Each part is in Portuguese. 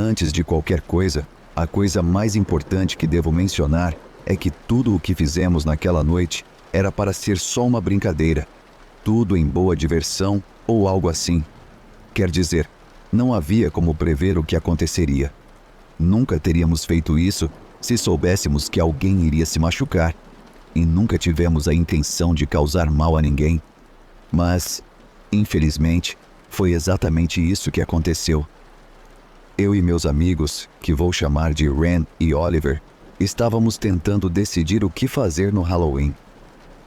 Antes de qualquer coisa, a coisa mais importante que devo mencionar é que tudo o que fizemos naquela noite era para ser só uma brincadeira, tudo em boa diversão ou algo assim. Quer dizer, não havia como prever o que aconteceria. Nunca teríamos feito isso se soubéssemos que alguém iria se machucar, e nunca tivemos a intenção de causar mal a ninguém. Mas, infelizmente, foi exatamente isso que aconteceu. Eu e meus amigos, que vou chamar de Ren e Oliver, estávamos tentando decidir o que fazer no Halloween.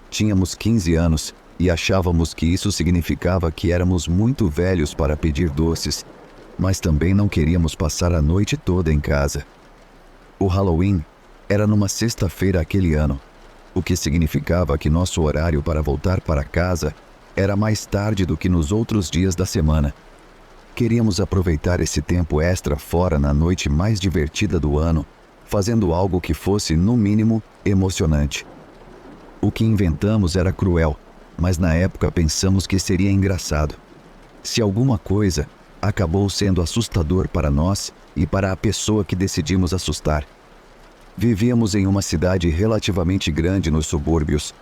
Tínhamos 15 anos e achávamos que isso significava que éramos muito velhos para pedir doces, mas também não queríamos passar a noite toda em casa. O Halloween era numa sexta-feira aquele ano, o que significava que nosso horário para voltar para casa era mais tarde do que nos outros dias da semana. Queríamos aproveitar esse tempo extra fora na noite mais divertida do ano, fazendo algo que fosse, no mínimo, emocionante. O que inventamos era cruel, mas na época pensamos que seria engraçado. Se alguma coisa, acabou sendo assustador para nós e para a pessoa que decidimos assustar. Vivíamos em uma cidade relativamente grande nos subúrbios.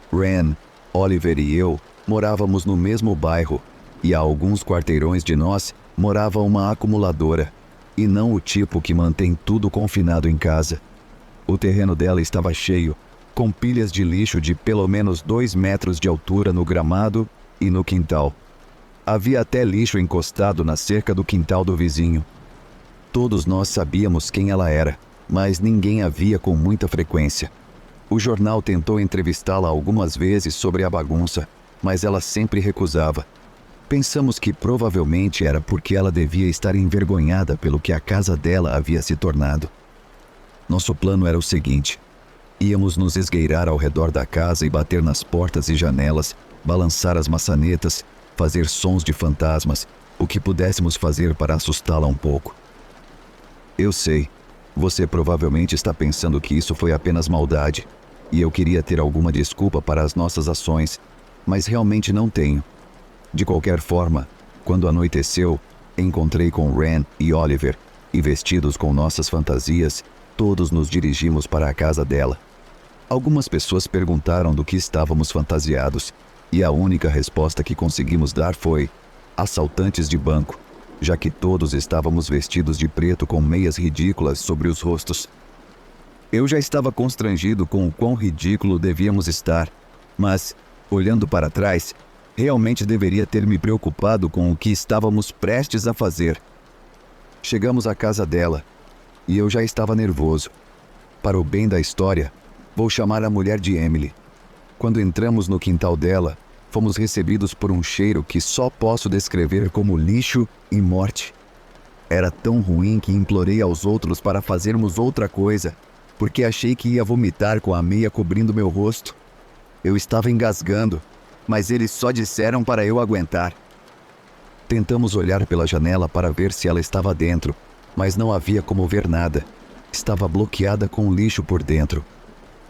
Ren, Oliver e eu morávamos no mesmo bairro, e a alguns quarteirões de nós morava uma acumuladora, e não o tipo que mantém tudo confinado em casa. O terreno dela estava cheio, com pilhas de lixo de pelo menos 2 metros de altura no gramado e no quintal. Havia até lixo encostado na cerca do quintal do vizinho. Todos nós sabíamos quem ela era, mas ninguém a via com muita frequência. O jornal tentou entrevistá-la algumas vezes sobre a bagunça, mas ela sempre recusava. Pensamos que provavelmente era porque ela devia estar envergonhada pelo que a casa dela havia se tornado. Nosso plano era o seguinte: íamos nos esgueirar ao redor da casa e bater nas portas e janelas, balançar as maçanetas, fazer sons de fantasmas, o que pudéssemos fazer para assustá-la um pouco. Eu sei, você provavelmente está pensando que isso foi apenas maldade, e eu queria ter alguma desculpa para as nossas ações, mas realmente não tenho. De qualquer forma, quando anoiteceu, encontrei com Ren e Oliver, e vestidos com nossas fantasias, todos nos dirigimos para a casa dela. Algumas pessoas perguntaram do que estávamos fantasiados, e a única resposta que conseguimos dar foi: assaltantes de banco, já que todos estávamos vestidos de preto com meias ridículas sobre os rostos. Eu já estava constrangido com o quão ridículo devíamos estar, mas, olhando para trás, realmente deveria ter me preocupado com o que estávamos prestes a fazer. Chegamos à casa dela, e eu já estava nervoso. Para o bem da história, vou chamar a mulher de Emily. Quando entramos no quintal dela, fomos recebidos por um cheiro que só posso descrever como lixo e morte. Era tão ruim que implorei aos outros para fazermos outra coisa, porque achei que ia vomitar com a meia cobrindo meu rosto. Eu estava engasgando, mas eles só disseram para eu aguentar. Tentamos olhar pela janela para ver se ela estava dentro, mas não havia como ver nada. Estava bloqueada com lixo por dentro.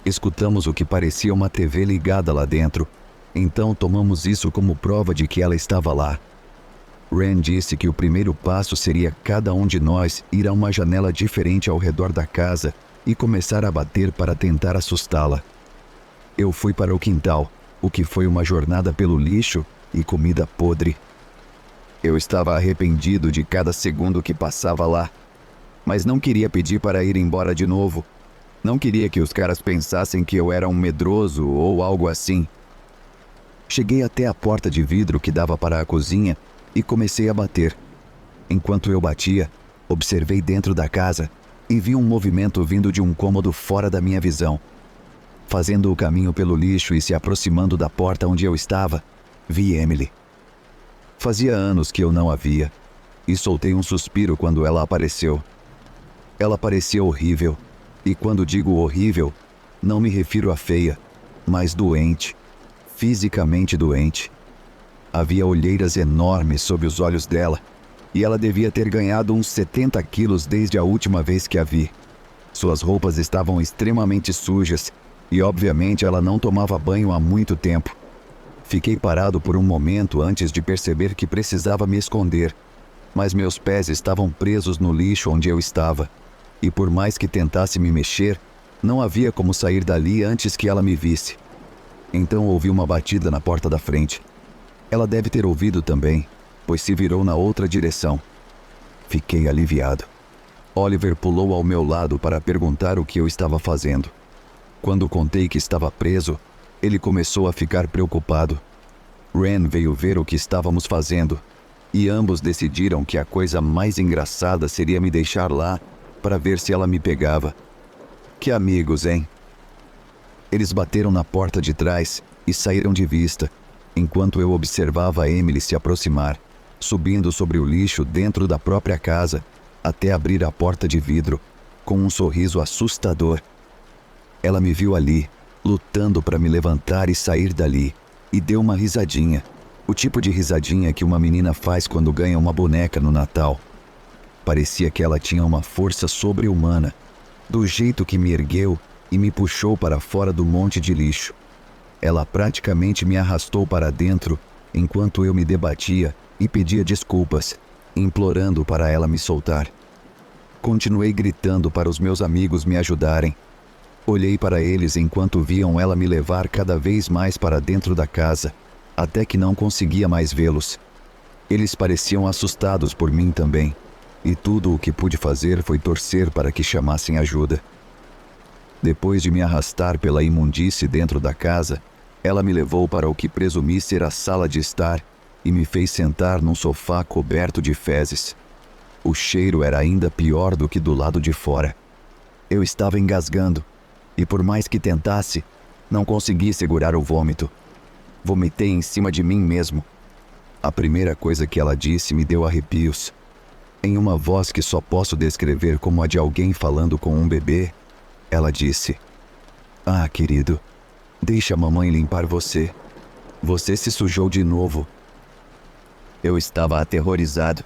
Escutamos o que parecia uma TV ligada lá dentro, então tomamos isso como prova de que ela estava lá. Ren disse que o primeiro passo seria cada um de nós ir a uma janela diferente ao redor da casa e começar a bater para tentar assustá-la. Eu fui para o quintal, o que foi uma jornada pelo lixo e comida podre. Eu estava arrependido de cada segundo que passava lá, mas não queria pedir para ir embora de novo. Não queria que os caras pensassem que eu era um medroso ou algo assim. Cheguei até a porta de vidro que dava para a cozinha e comecei a bater. Enquanto eu batia, observei dentro da casa e vi um movimento vindo de um cômodo fora da minha visão. Fazendo o caminho pelo lixo e se aproximando da porta onde eu estava, vi Emily. Fazia anos que eu não a via, e soltei um suspiro quando ela apareceu. Ela parecia horrível, e quando digo horrível, não me refiro a feia, mas doente, fisicamente doente. Havia olheiras enormes sob os olhos dela, e ela devia ter ganhado uns 70 quilos desde a última vez que a vi. Suas roupas estavam extremamente sujas, e obviamente ela não tomava banho há muito tempo. Fiquei parado por um momento antes de perceber que precisava me esconder. mas meus pés estavam presos no lixo onde eu estava, e por mais que tentasse me mexer, não havia como sair dali antes que ela me visse. Então ouvi uma batida na porta da frente. Ela deve ter ouvido também, pois se virou na outra direção. Fiquei aliviado. Oliver pulou ao meu lado para perguntar o que eu estava fazendo. Quando contei que estava preso, ele começou a ficar preocupado. Ren veio ver o que estávamos fazendo, e ambos decidiram que a coisa mais engraçada seria me deixar lá para ver se ela me pegava. Que amigos, hein? Eles bateram na porta de trás e saíram de vista, enquanto eu observava a Emily se aproximar, subindo sobre o lixo dentro da própria casa, até abrir a porta de vidro, com um sorriso assustador. Ela me viu ali, lutando para me levantar e sair dali, e deu uma risadinha, o tipo de risadinha que uma menina faz quando ganha uma boneca no Natal. Parecia que ela tinha uma força sobre-humana, do jeito que me ergueu e me puxou para fora do monte de lixo. Ela praticamente me arrastou para dentro, enquanto eu me debatia e pedia desculpas, implorando para ela me soltar. Continuei gritando para os meus amigos me ajudarem. Olhei para eles enquanto viam ela me levar cada vez mais para dentro da casa, até que não conseguia mais vê-los. Eles pareciam assustados por mim também, e tudo o que pude fazer foi torcer para que chamassem ajuda. Depois de me arrastar pela imundície dentro da casa, ela me levou para o que presumi ser a sala de estar e me fez sentar num sofá coberto de fezes. O cheiro era ainda pior do que do lado de fora. Eu estava engasgando, e por mais que tentasse, não consegui segurar o vômito. Vomitei em cima de mim mesmo. A primeira coisa que ela disse me deu arrepios. Em uma voz que só posso descrever como a de alguém falando com um bebê, ela disse: "Ah, querido, deixa a mamãe limpar você. Você se sujou de novo." Eu estava aterrorizado.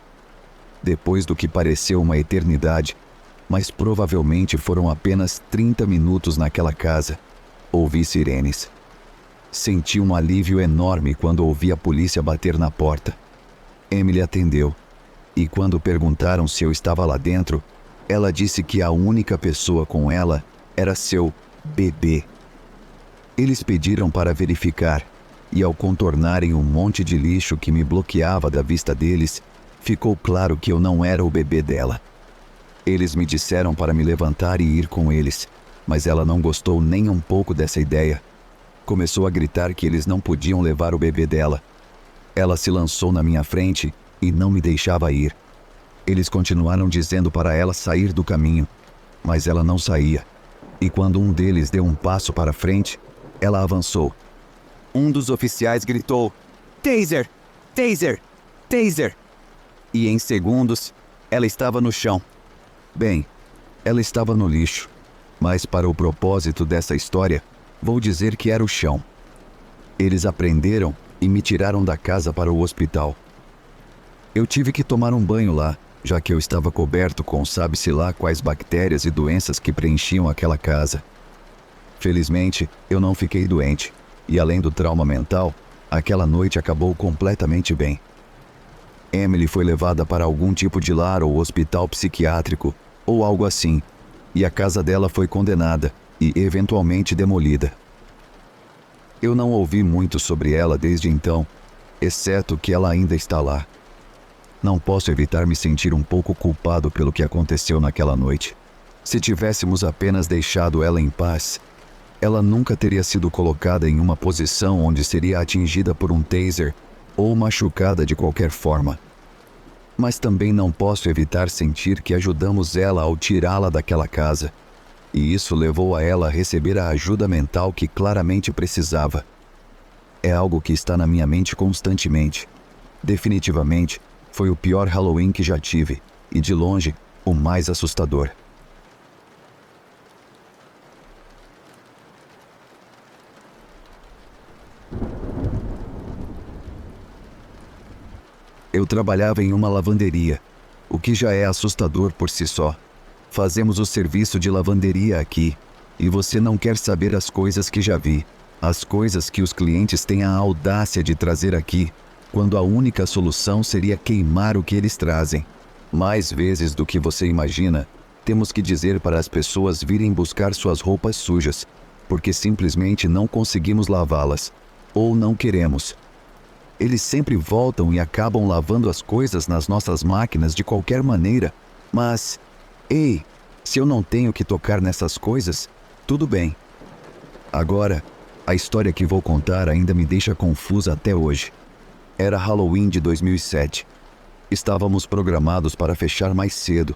Depois do que pareceu uma eternidade, mas provavelmente foram apenas 30 minutos naquela casa, ouvi sirenes. Senti um alívio enorme quando ouvi a polícia bater na porta. Emily atendeu, e quando perguntaram se eu estava lá dentro, ela disse que a única pessoa com ela era seu bebê. Eles pediram para verificar, e ao contornarem um monte de lixo que me bloqueava da vista deles, ficou claro que eu não era o bebê dela. Eles me disseram para me levantar e ir com eles, mas ela não gostou nem um pouco dessa ideia. Começou a gritar que eles não podiam levar o bebê dela. Ela se lançou na minha frente e não me deixava ir. Eles continuaram dizendo para ela sair do caminho, mas ela não saía. E quando um deles deu um passo para frente, ela avançou. Um dos oficiais gritou: "Taser! Taser! Taser!" E em segundos, ela estava no chão. Bem, ela estava no lixo, mas para o propósito dessa história, vou dizer que era o chão. Eles a prenderam e me tiraram da casa para o hospital. Eu tive que tomar um banho lá, já que eu estava coberto com sabe-se lá quais bactérias e doenças que preenchiam aquela casa. Felizmente, eu não fiquei doente, e além do trauma mental, aquela noite acabou completamente bem. Emily foi levada para algum tipo de lar ou hospital psiquiátrico, ou algo assim, e a casa dela foi condenada e eventualmente demolida. Eu não ouvi muito sobre ela desde então, exceto que ela ainda está lá. Não posso evitar me sentir um pouco culpado pelo que aconteceu naquela noite. Se tivéssemos apenas deixado ela em paz, ela nunca teria sido colocada em uma posição onde seria atingida por um taser ou machucada de qualquer forma. Mas também não posso evitar sentir que ajudamos ela ao tirá-la daquela casa, e isso levou a ela a receber a ajuda mental que claramente precisava. É algo que está na minha mente constantemente. Definitivamente, foi o pior Halloween que já tive, e de longe, o mais assustador. Eu trabalhava em uma lavanderia, o que já é assustador por si só. Fazemos o serviço de lavanderia aqui, e você não quer saber as coisas que já vi, as coisas que os clientes têm a audácia de trazer aqui. quando a única solução seria queimar o que eles trazem. Mais vezes do que você imagina, temos que dizer para as pessoas virem buscar suas roupas sujas, porque simplesmente não conseguimos lavá-las, ou não queremos. Eles sempre voltam e acabam lavando as coisas nas nossas máquinas de qualquer maneira, mas, ei, se eu não tenho que tocar nessas coisas, tudo bem. Agora, a história que vou contar ainda me deixa confusa até hoje. Era Halloween de 2007. Estávamos programados para fechar mais cedo,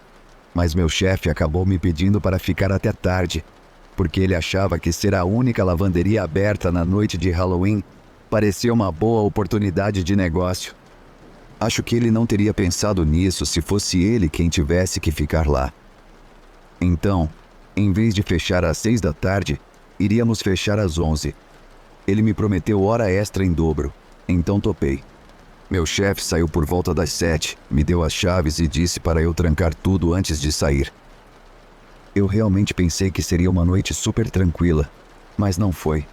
mas meu chefe acabou me pedindo para ficar até tarde, porque ele achava que ser a única lavanderia aberta na noite de Halloween parecia uma boa oportunidade de negócio. Acho que ele não teria pensado nisso se fosse ele quem tivesse que ficar lá. Então, em vez de fechar às 6 da tarde, iríamos fechar às 11. Ele me prometeu hora extra em dobro, então topei. Meu chefe saiu por volta das 7, me deu as chaves e disse para eu trancar tudo antes de sair. Eu realmente pensei que seria uma noite super tranquila, mas não foi.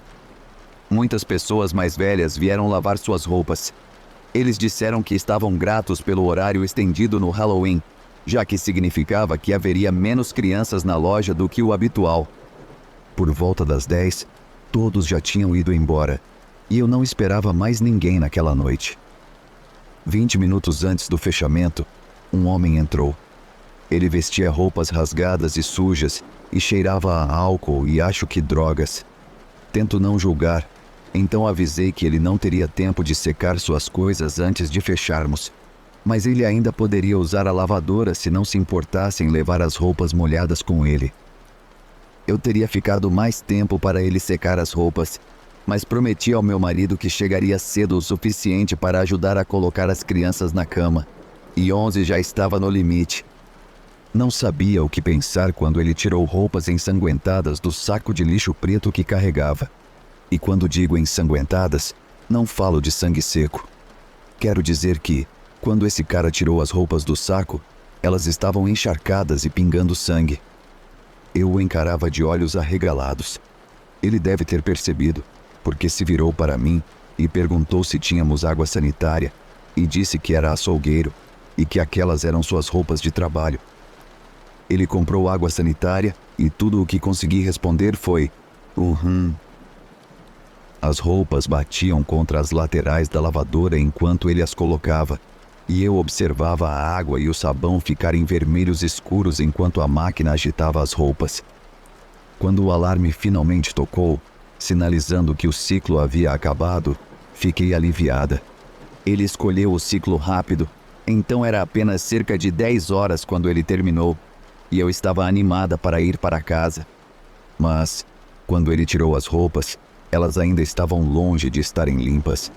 Muitas pessoas mais velhas vieram lavar suas roupas. Eles disseram que estavam gratos pelo horário estendido no Halloween, já que significava que haveria menos crianças na loja do que o habitual. Por volta das 10, todos já tinham ido embora, e eu não esperava mais ninguém naquela noite. 20 minutos antes do fechamento, um homem entrou. Ele vestia roupas rasgadas e sujas e cheirava a álcool e acho que drogas. Tento não julgar, então avisei que ele não teria tempo de secar suas coisas antes de fecharmos, mas ele ainda poderia usar a lavadora se não se importasse em levar as roupas molhadas com ele. Eu teria ficado mais tempo para ele secar as roupas, mas prometi ao meu marido que chegaria cedo o suficiente para ajudar a colocar as crianças na cama, e 11 já estava no limite. Não sabia o que pensar quando ele tirou roupas ensanguentadas do saco de lixo preto que carregava. E quando digo ensanguentadas, não falo de sangue seco. Quero dizer que, quando esse cara tirou as roupas do saco, elas estavam encharcadas e pingando sangue. Eu o encarava de olhos arregalados. Ele deve ter percebido, porque se virou para mim e perguntou se tínhamos água sanitária e disse que era açougueiro e que aquelas eram suas roupas de trabalho. Ele comprou água sanitária e tudo o que consegui responder foi As roupas batiam contra as laterais da lavadora enquanto ele as colocava, e eu observava a água e o sabão ficarem vermelhos escuros enquanto a máquina agitava as roupas. Quando o alarme finalmente tocou, sinalizando que o ciclo havia acabado, fiquei aliviada. Ele escolheu o ciclo rápido, então era apenas cerca de 10 horas quando ele terminou, e eu estava animada para ir para casa. Mas, quando ele tirou as roupas, elas ainda estavam longe de estarem limpas.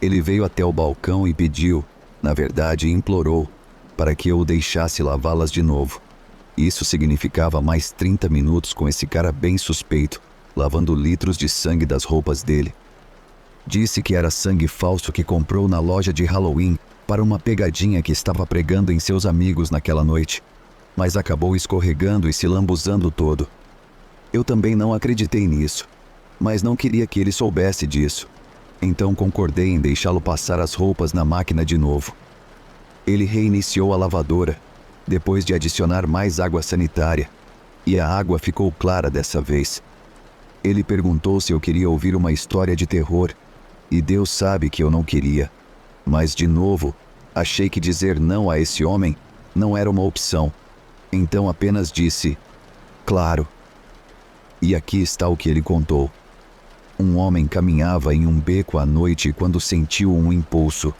Ele veio até o balcão e pediu, na verdade implorou, para que eu o deixasse lavá-las de novo. Isso significava mais 30 minutos com esse cara bem suspeito, lavando litros de sangue das roupas dele. Disse que era sangue falso que comprou na loja de Halloween para uma pegadinha que estava pregando em seus amigos naquela noite, mas acabou escorregando e se lambuzando todo. Eu também não acreditei nisso, mas não queria que ele soubesse disso. Então concordei em deixá-lo passar as roupas na máquina de novo. Ele reiniciou a lavadora, depois de adicionar mais água sanitária, e a água ficou clara dessa vez. Ele perguntou se eu queria ouvir uma história de terror, e Deus sabe que eu não queria. Mas, de novo, achei que dizer não a esse homem não era uma opção. Então apenas disse, claro. E aqui está o que ele contou. Um homem caminhava em um beco à noite quando sentiu um impulso.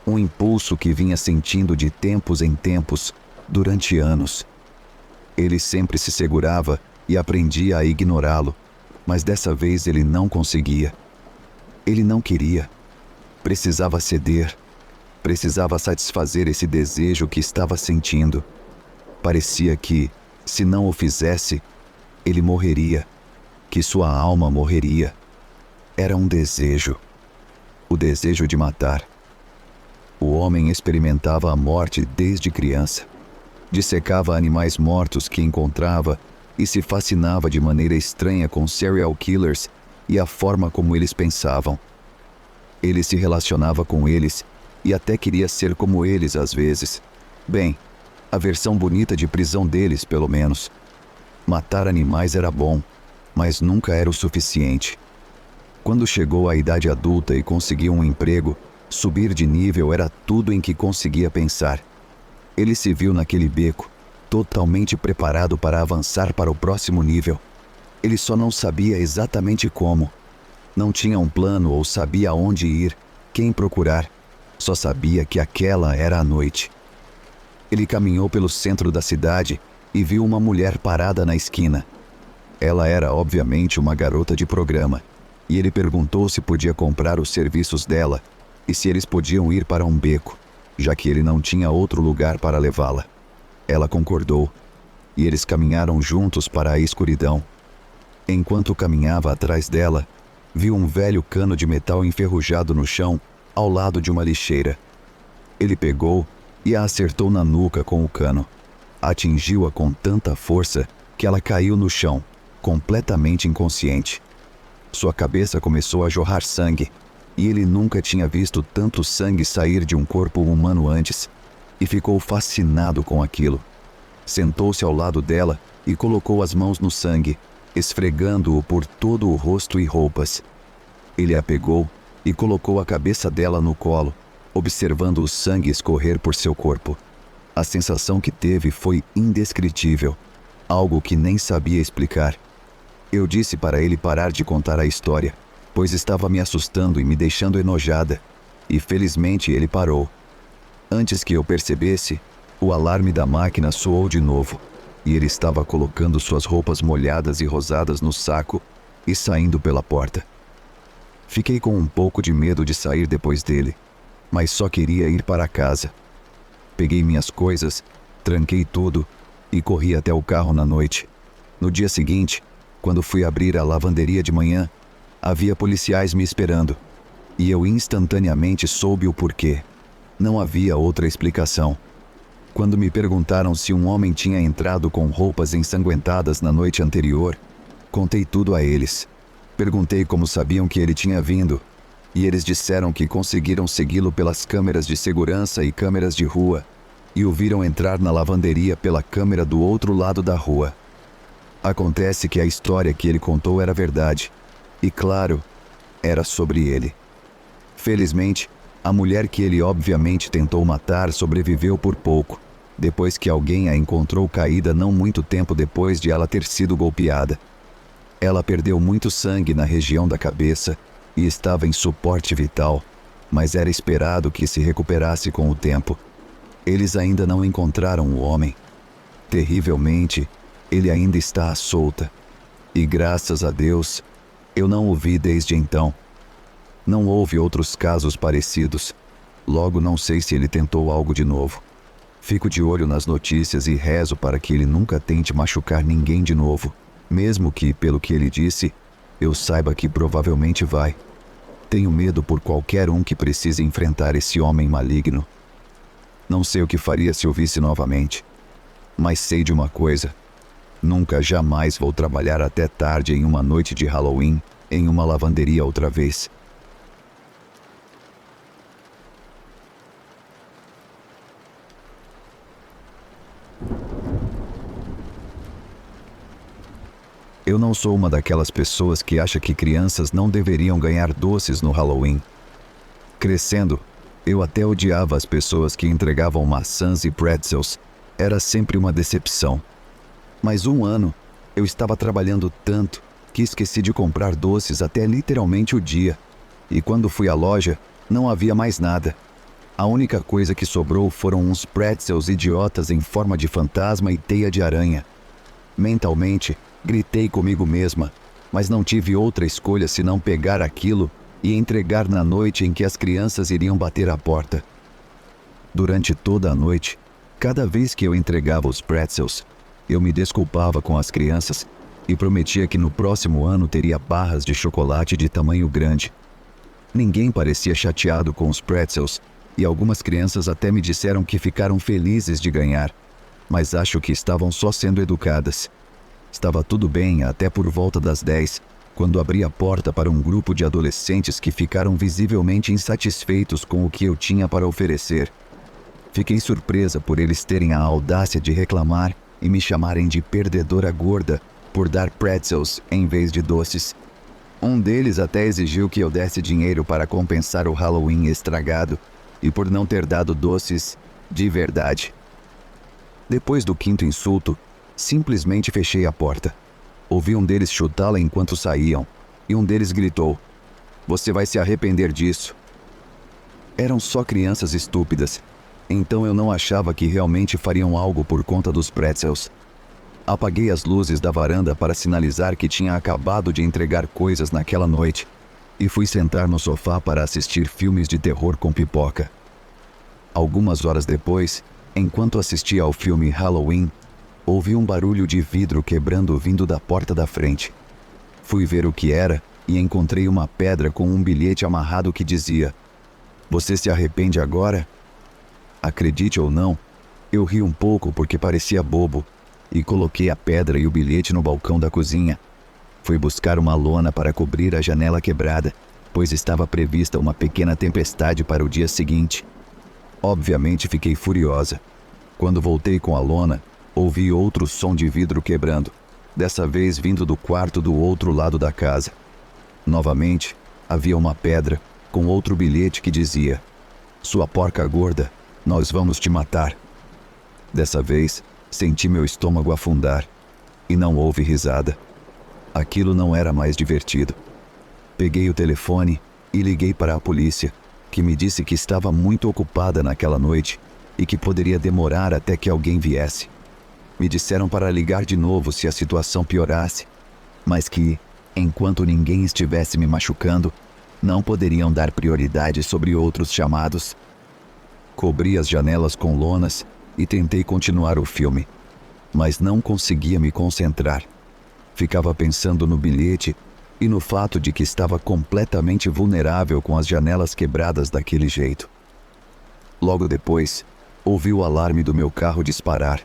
Um impulso que vinha sentindo de tempos em tempos, durante anos. Ele sempre se segurava e aprendia a ignorá-lo, mas dessa vez ele não conseguia. Ele não queria. Precisava ceder. Precisava satisfazer esse desejo que estava sentindo. Parecia que, se não o fizesse, ele morreria, que sua alma morreria. Era um desejo, o desejo de matar. O homem experimentava a morte desde criança. Dissecava animais mortos que encontrava e se fascinava de maneira estranha com serial killers e a forma como eles pensavam. Ele se relacionava com eles e até queria ser como eles às vezes. Bem, a versão bonita de prisão deles, pelo menos. Matar animais era bom, mas nunca era o suficiente. Quando chegou à idade adulta e conseguiu um emprego, subir de nível era tudo em que conseguia pensar. Ele se viu naquele beco, totalmente preparado para avançar para o próximo nível. Ele só não sabia exatamente como. Não tinha um plano ou sabia aonde ir, quem procurar. Só sabia que aquela era a noite. Ele caminhou pelo centro da cidade e viu uma mulher parada na esquina. Ela era, obviamente, uma garota de programa, e ele perguntou se podia comprar os serviços dela e se eles podiam ir para um beco, já que ele não tinha outro lugar para levá-la. Ela concordou, e eles caminharam juntos para a escuridão. Enquanto caminhava atrás dela, viu um velho cano de metal enferrujado no chão, ao lado de uma lixeira. Ele pegou e a acertou na nuca com o cano. Atingiu-a com tanta força que ela caiu no chão, completamente inconsciente. Sua cabeça começou a jorrar sangue, e ele nunca tinha visto tanto sangue sair de um corpo humano antes, e ficou fascinado com aquilo. Sentou-se ao lado dela e colocou as mãos no sangue, esfregando-o por todo o rosto e roupas. Ele a pegou e colocou a cabeça dela no colo, observando o sangue escorrer por seu corpo. A sensação que teve foi indescritível, algo que nem sabia explicar. Eu disse para ele parar de contar a história, pois estava me assustando e me deixando enojada, e felizmente ele parou. Antes que eu percebesse, o alarme da máquina soou de novo, e ele estava colocando suas roupas molhadas e rosadas no saco e saindo pela porta. Fiquei com um pouco de medo de sair depois dele, mas só queria ir para casa. Peguei minhas coisas, tranquei tudo e corri até o carro na noite. No dia seguinte, quando fui abrir a lavanderia de manhã, havia policiais me esperando, e eu instantaneamente soube o porquê. Não havia outra explicação. Quando me perguntaram se um homem tinha entrado com roupas ensanguentadas na noite anterior, contei tudo a eles. Perguntei como sabiam que ele tinha vindo, e eles disseram que conseguiram segui-lo pelas câmeras de segurança e câmeras de rua, e o viram entrar na lavanderia pela câmera do outro lado da rua. Acontece que a história que ele contou era verdade, e claro, era sobre ele. Felizmente, a mulher que ele obviamente tentou matar sobreviveu por pouco, depois que alguém a encontrou caída não muito tempo depois de ela ter sido golpeada. Ela perdeu muito sangue na região da cabeça e estava em suporte vital, mas era esperado que se recuperasse com o tempo. Eles ainda não encontraram o homem. Terrivelmente, ele ainda está à solta. E graças a Deus, eu não o vi desde então. Não houve outros casos parecidos. Logo não sei se ele tentou algo de novo. Fico de olho nas notícias e rezo para que ele nunca tente machucar ninguém de novo, mesmo que, pelo que ele disse, eu saiba que provavelmente vai. Tenho medo por qualquer um que precise enfrentar esse homem maligno. Não sei o que faria se o visse novamente. Mas sei de uma coisa. Nunca jamais vou trabalhar até tarde em uma noite de Halloween em uma lavanderia outra vez. Eu não sou uma daquelas pessoas que acha que crianças não deveriam ganhar doces no Halloween. Crescendo, eu até odiava as pessoas que entregavam maçãs e pretzels. Era sempre uma decepção. Mas um ano, eu estava trabalhando tanto que esqueci de comprar doces até literalmente o dia. E quando fui à loja, não havia mais nada. A única coisa que sobrou foram uns pretzels idiotas em forma de fantasma e teia de aranha. Mentalmente, gritei comigo mesma, mas não tive outra escolha senão pegar aquilo e entregar na noite em que as crianças iriam bater à porta. Durante toda a noite, cada vez que eu entregava os pretzels, eu me desculpava com as crianças e prometia que no próximo ano teria barras de chocolate de tamanho grande. Ninguém parecia chateado com os pretzels e algumas crianças até me disseram que ficaram felizes de ganhar, mas acho que estavam só sendo educadas. Estava tudo bem até por volta das 10, quando abri a porta para um grupo de adolescentes que ficaram visivelmente insatisfeitos com o que eu tinha para oferecer. Fiquei surpresa por eles terem a audácia de reclamar e me chamarem de perdedora gorda por dar pretzels em vez de doces. Um deles até exigiu que eu desse dinheiro para compensar o Halloween estragado e por não ter dado doces de verdade. Depois do quinto insulto, simplesmente fechei a porta. Ouvi um deles chutá-la enquanto saíam, e um deles gritou: "Você vai se arrepender disso." Eram só crianças estúpidas, então eu não achava que realmente fariam algo por conta dos pretzels. Apaguei as luzes da varanda para sinalizar que tinha acabado de entregar coisas naquela noite, e fui sentar no sofá para assistir filmes de terror com pipoca. Algumas horas depois, enquanto assistia ao filme Halloween, ouvi um barulho de vidro quebrando vindo da porta da frente. Fui ver o que era e encontrei uma pedra com um bilhete amarrado que dizia: "Você se arrepende agora?" Acredite ou não, eu ri um pouco porque parecia bobo e coloquei a pedra e o bilhete no balcão da cozinha. Fui buscar uma lona para cobrir a janela quebrada, pois estava prevista uma pequena tempestade para o dia seguinte. Obviamente fiquei furiosa. Quando voltei com a lona, ouvi outro som de vidro quebrando, dessa vez vindo do quarto do outro lado da casa. Novamente, havia uma pedra com outro bilhete que dizia: "Sua porca gorda, nós vamos te matar." Dessa vez, senti meu estômago afundar e não houve risada. Aquilo não era mais divertido. Peguei o telefone e liguei para a polícia, que me disse que estava muito ocupada naquela noite e que poderia demorar até que alguém viesse. Me disseram para ligar de novo se a situação piorasse, mas que, enquanto ninguém estivesse me machucando, não poderiam dar prioridade sobre outros chamados. Cobri as janelas com lonas e tentei continuar o filme, mas não conseguia me concentrar. Ficava pensando no bilhete e no fato de que estava completamente vulnerável com as janelas quebradas daquele jeito. Logo depois, ouvi o alarme do meu carro disparar.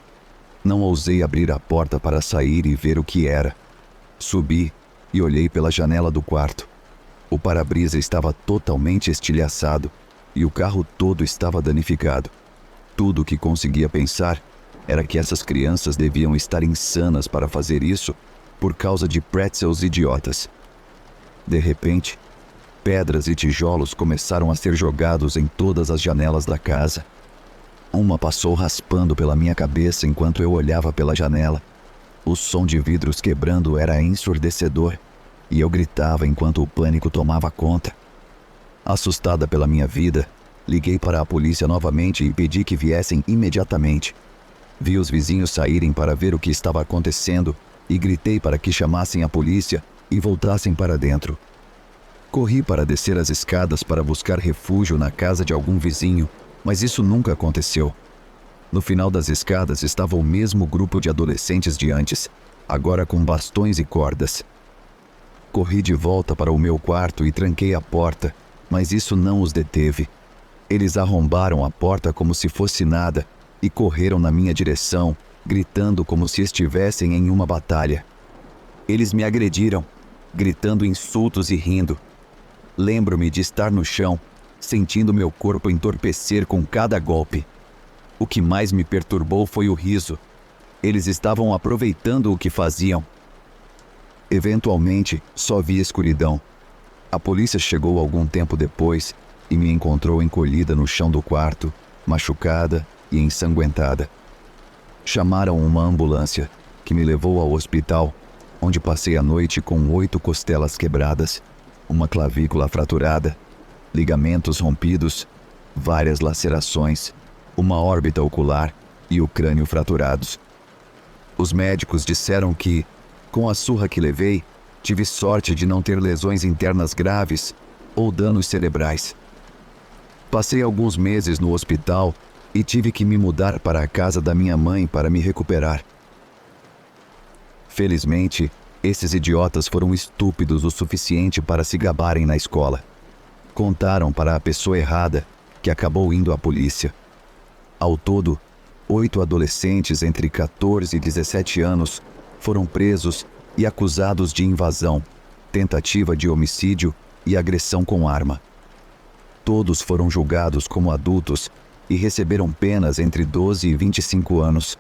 Não ousei abrir a porta para sair e ver o que era. Subi e olhei pela janela do quarto. O para-brisa estava totalmente estilhaçado e o carro todo estava danificado. Tudo o que conseguia pensar era que essas crianças deviam estar insanas para fazer isso por causa de pretzels idiotas. De repente, pedras e tijolos começaram a ser jogados em todas as janelas da casa. Uma passou raspando pela minha cabeça enquanto eu olhava pela janela. O som de vidros quebrando era ensurdecedor e eu gritava enquanto o pânico tomava conta. Assustada pela minha vida, liguei para a polícia novamente e pedi que viessem imediatamente. Vi os vizinhos saírem para ver o que estava acontecendo e gritei para que chamassem a polícia e voltassem para dentro. Corri para descer as escadas para buscar refúgio na casa de algum vizinho, mas isso nunca aconteceu. No final das escadas estava o mesmo grupo de adolescentes de antes, agora com bastões e cordas. Corri de volta para o meu quarto e tranquei a porta, mas isso não os deteve. Eles arrombaram a porta como se fosse nada e correram na minha direção, gritando como se estivessem em uma batalha. Eles me agrediram, gritando insultos e rindo. Lembro-me de estar no chão, sentindo meu corpo entorpecer com cada golpe. O que mais me perturbou foi o riso. Eles estavam aproveitando o que faziam. Eventualmente, só vi escuridão. A polícia chegou algum tempo depois e me encontrou encolhida no chão do quarto, machucada e ensanguentada. Chamaram uma ambulância, que me levou ao hospital, onde passei a noite com 8 costelas quebradas, uma clavícula fraturada, ligamentos rompidos, várias lacerações, uma órbita ocular e o crânio fraturados. Os médicos disseram que, com a surra que levei, tive sorte de não ter lesões internas graves ou danos cerebrais. Passei alguns meses no hospital e tive que me mudar para a casa da minha mãe para me recuperar. Felizmente, esses idiotas foram estúpidos o suficiente para se gabarem na escola. Contaram para a pessoa errada, que acabou indo à polícia. Ao todo, 8 adolescentes entre 14 e 17 anos foram presos e acusados de invasão, tentativa de homicídio e agressão com arma. Todos foram julgados como adultos e receberam penas entre 12 e 25 anos.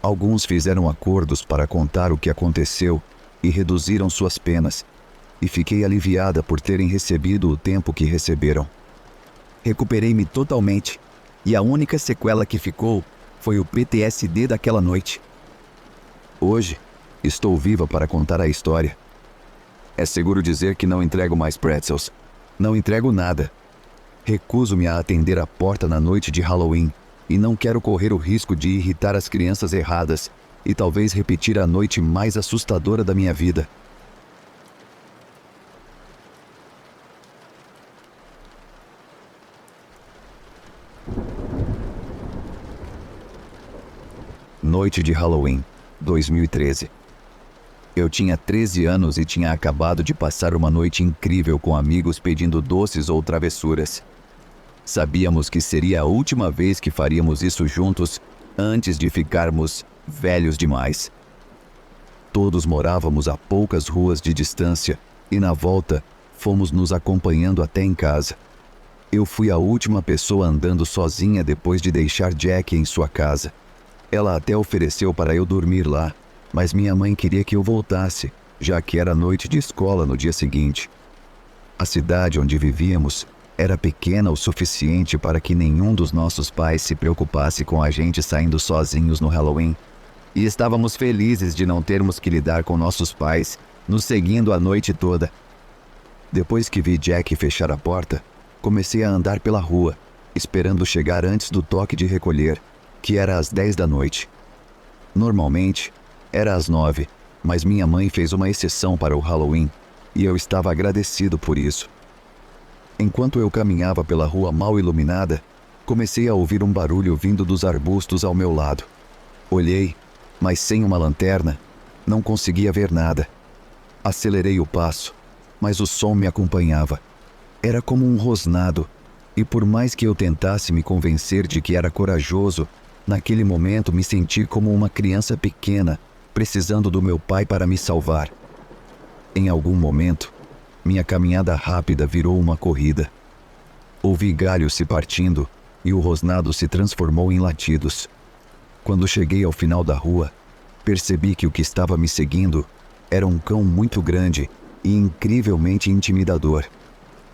Alguns fizeram acordos para contar o que aconteceu e reduziram suas penas, e fiquei aliviada por terem recebido o tempo que receberam. Recuperei-me totalmente, e a única sequela que ficou foi o PTSD daquela noite. Hoje, estou viva para contar a história. É seguro dizer que não entrego mais pretzels. Não entrego nada. Recuso-me a atender a porta na noite de Halloween e não quero correr o risco de irritar as crianças erradas e talvez repetir a noite mais assustadora da minha vida. Noite de Halloween, 2013. Eu tinha 13 anos e tinha acabado de passar uma noite incrível com amigos pedindo doces ou travessuras. Sabíamos que seria a última vez que faríamos isso juntos antes de ficarmos velhos demais. Todos morávamos a poucas ruas de distância e na volta fomos nos acompanhando até em casa. Eu fui a última pessoa andando sozinha depois de deixar Jack em sua casa. Ela até ofereceu para eu dormir lá, mas minha mãe queria que eu voltasse, já que era noite de escola no dia seguinte. A cidade onde vivíamos era pequena o suficiente para que nenhum dos nossos pais se preocupasse com a gente saindo sozinhos no Halloween. E estávamos felizes de não termos que lidar com nossos pais, nos seguindo a noite toda. Depois que vi Jack fechar a porta, comecei a andar pela rua, esperando chegar antes do toque de recolher, que era às 10 da noite. Normalmente, era às 9, mas minha mãe fez uma exceção para o Halloween, e eu estava agradecido por isso. Enquanto eu caminhava pela rua mal iluminada, comecei a ouvir um barulho vindo dos arbustos ao meu lado. Olhei, mas sem uma lanterna, não conseguia ver nada. Acelerei o passo, mas o som me acompanhava. Era como um rosnado, e por mais que eu tentasse me convencer de que era corajoso, naquele momento me senti como uma criança pequena, precisando do meu pai para me salvar. Em algum momento, minha caminhada rápida virou uma corrida. Ouvi galhos se partindo e o rosnado se transformou em latidos. Quando cheguei ao final da rua, percebi que o que estava me seguindo era um cão muito grande e incrivelmente intimidador.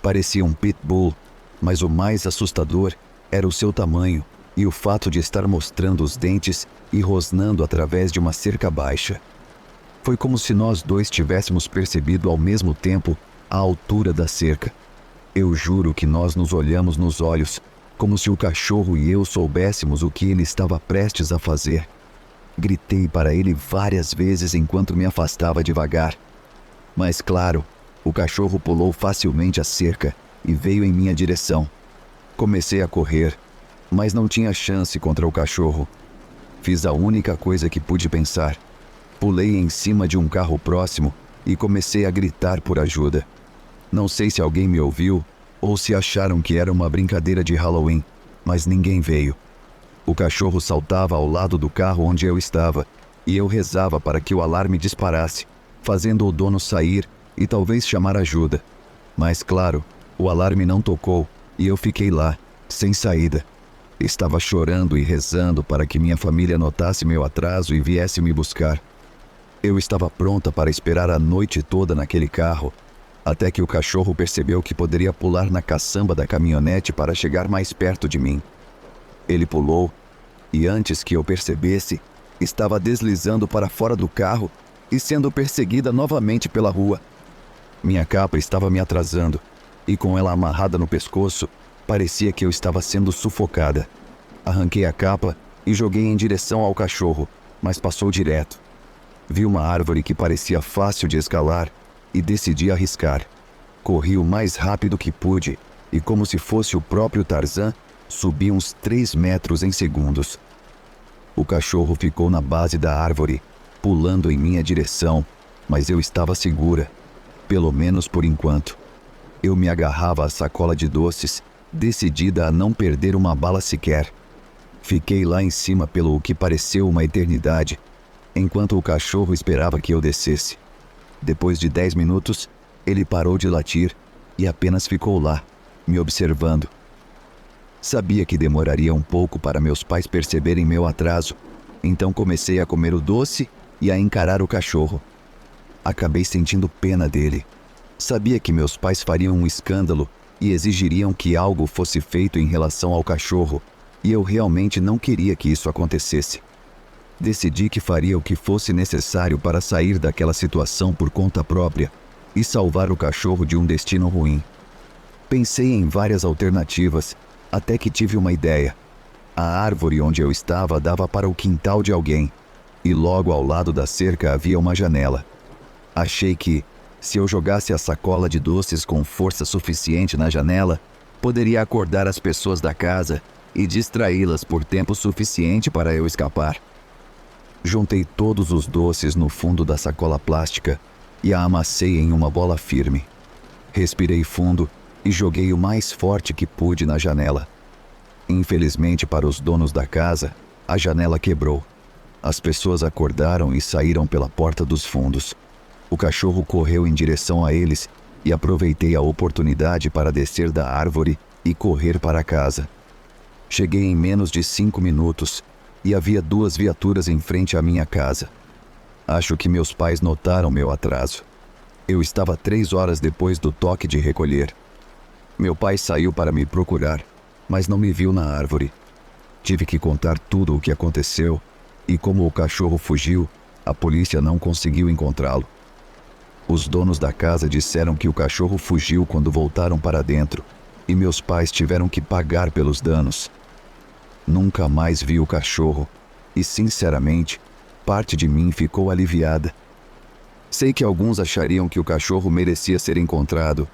Parecia um pitbull, mas o mais assustador era o seu tamanho e o fato de estar mostrando os dentes e rosnando através de uma cerca baixa. Foi como se nós dois tivéssemos percebido ao mesmo tempo a altura da cerca. Eu juro que nós nos olhamos nos olhos, como se o cachorro e eu soubéssemos o que ele estava prestes a fazer. Gritei para ele várias vezes enquanto me afastava devagar. Mas claro, o cachorro pulou facilmente a cerca e veio em minha direção. Comecei a correr, mas não tinha chance contra o cachorro. Fiz a única coisa que pude pensar. Pulei em cima de um carro próximo e comecei a gritar por ajuda. Não sei se alguém me ouviu ou se acharam que era uma brincadeira de Halloween, mas ninguém veio. O cachorro saltava ao lado do carro onde eu estava e eu rezava para que o alarme disparasse, fazendo o dono sair e talvez chamar ajuda. Mas claro, o alarme não tocou e eu fiquei lá, sem saída. Estava chorando e rezando para que minha família notasse meu atraso e viesse me buscar. Eu estava pronta para esperar a noite toda naquele carro, até que o cachorro percebeu que poderia pular na caçamba da caminhonete para chegar mais perto de mim. Ele pulou, e antes que eu percebesse, estava deslizando para fora do carro e sendo perseguida novamente pela rua. Minha capa estava me atrasando, e com ela amarrada no pescoço, parecia que eu estava sendo sufocada. Arranquei a capa e joguei em direção ao cachorro, mas passou direto. Vi uma árvore que parecia fácil de escalar e decidi arriscar. Corri o mais rápido que pude e, como se fosse o próprio Tarzan, subi uns 3 metros em segundos. O cachorro ficou na base da árvore, pulando em minha direção, mas eu estava segura, pelo menos por enquanto. Eu me agarrava à sacola de doces, decidida a não perder uma bala sequer. Fiquei lá em cima pelo que pareceu uma eternidade, enquanto o cachorro esperava que eu descesse. Depois de 10 minutos, ele parou de latir e apenas ficou lá, me observando. Sabia que demoraria um pouco para meus pais perceberem meu atraso, então comecei a comer o doce e a encarar o cachorro. Acabei sentindo pena dele. Sabia que meus pais fariam um escândalo e exigiriam que algo fosse feito em relação ao cachorro, e eu realmente não queria que isso acontecesse. Decidi que faria o que fosse necessário para sair daquela situação por conta própria e salvar o cachorro de um destino ruim. Pensei em várias alternativas, até que tive uma ideia. A árvore onde eu estava dava para o quintal de alguém, e logo ao lado da cerca havia uma janela. Achei que, se eu jogasse a sacola de doces com força suficiente na janela, poderia acordar as pessoas da casa e distraí-las por tempo suficiente para eu escapar. Juntei todos os doces no fundo da sacola plástica e a amassei em uma bola firme. Respirei fundo e joguei o mais forte que pude na janela. Infelizmente para os donos da casa, a janela quebrou. As pessoas acordaram e saíram pela porta dos fundos. O cachorro correu em direção a eles e aproveitei a oportunidade para descer da árvore e correr para casa. Cheguei em menos de 5 minutos e havia 2 viaturas em frente à minha casa. Acho que meus pais notaram meu atraso. Eu estava 3 horas depois do toque de recolher. Meu pai saiu para me procurar, mas não me viu na árvore. Tive que contar tudo o que aconteceu e como o cachorro fugiu, a polícia não conseguiu encontrá-lo. Os donos da casa disseram que o cachorro fugiu quando voltaram para dentro e meus pais tiveram que pagar pelos danos. Nunca mais vi o cachorro e, sinceramente, parte de mim ficou aliviada. Sei que alguns achariam que o cachorro merecia ser encontrado,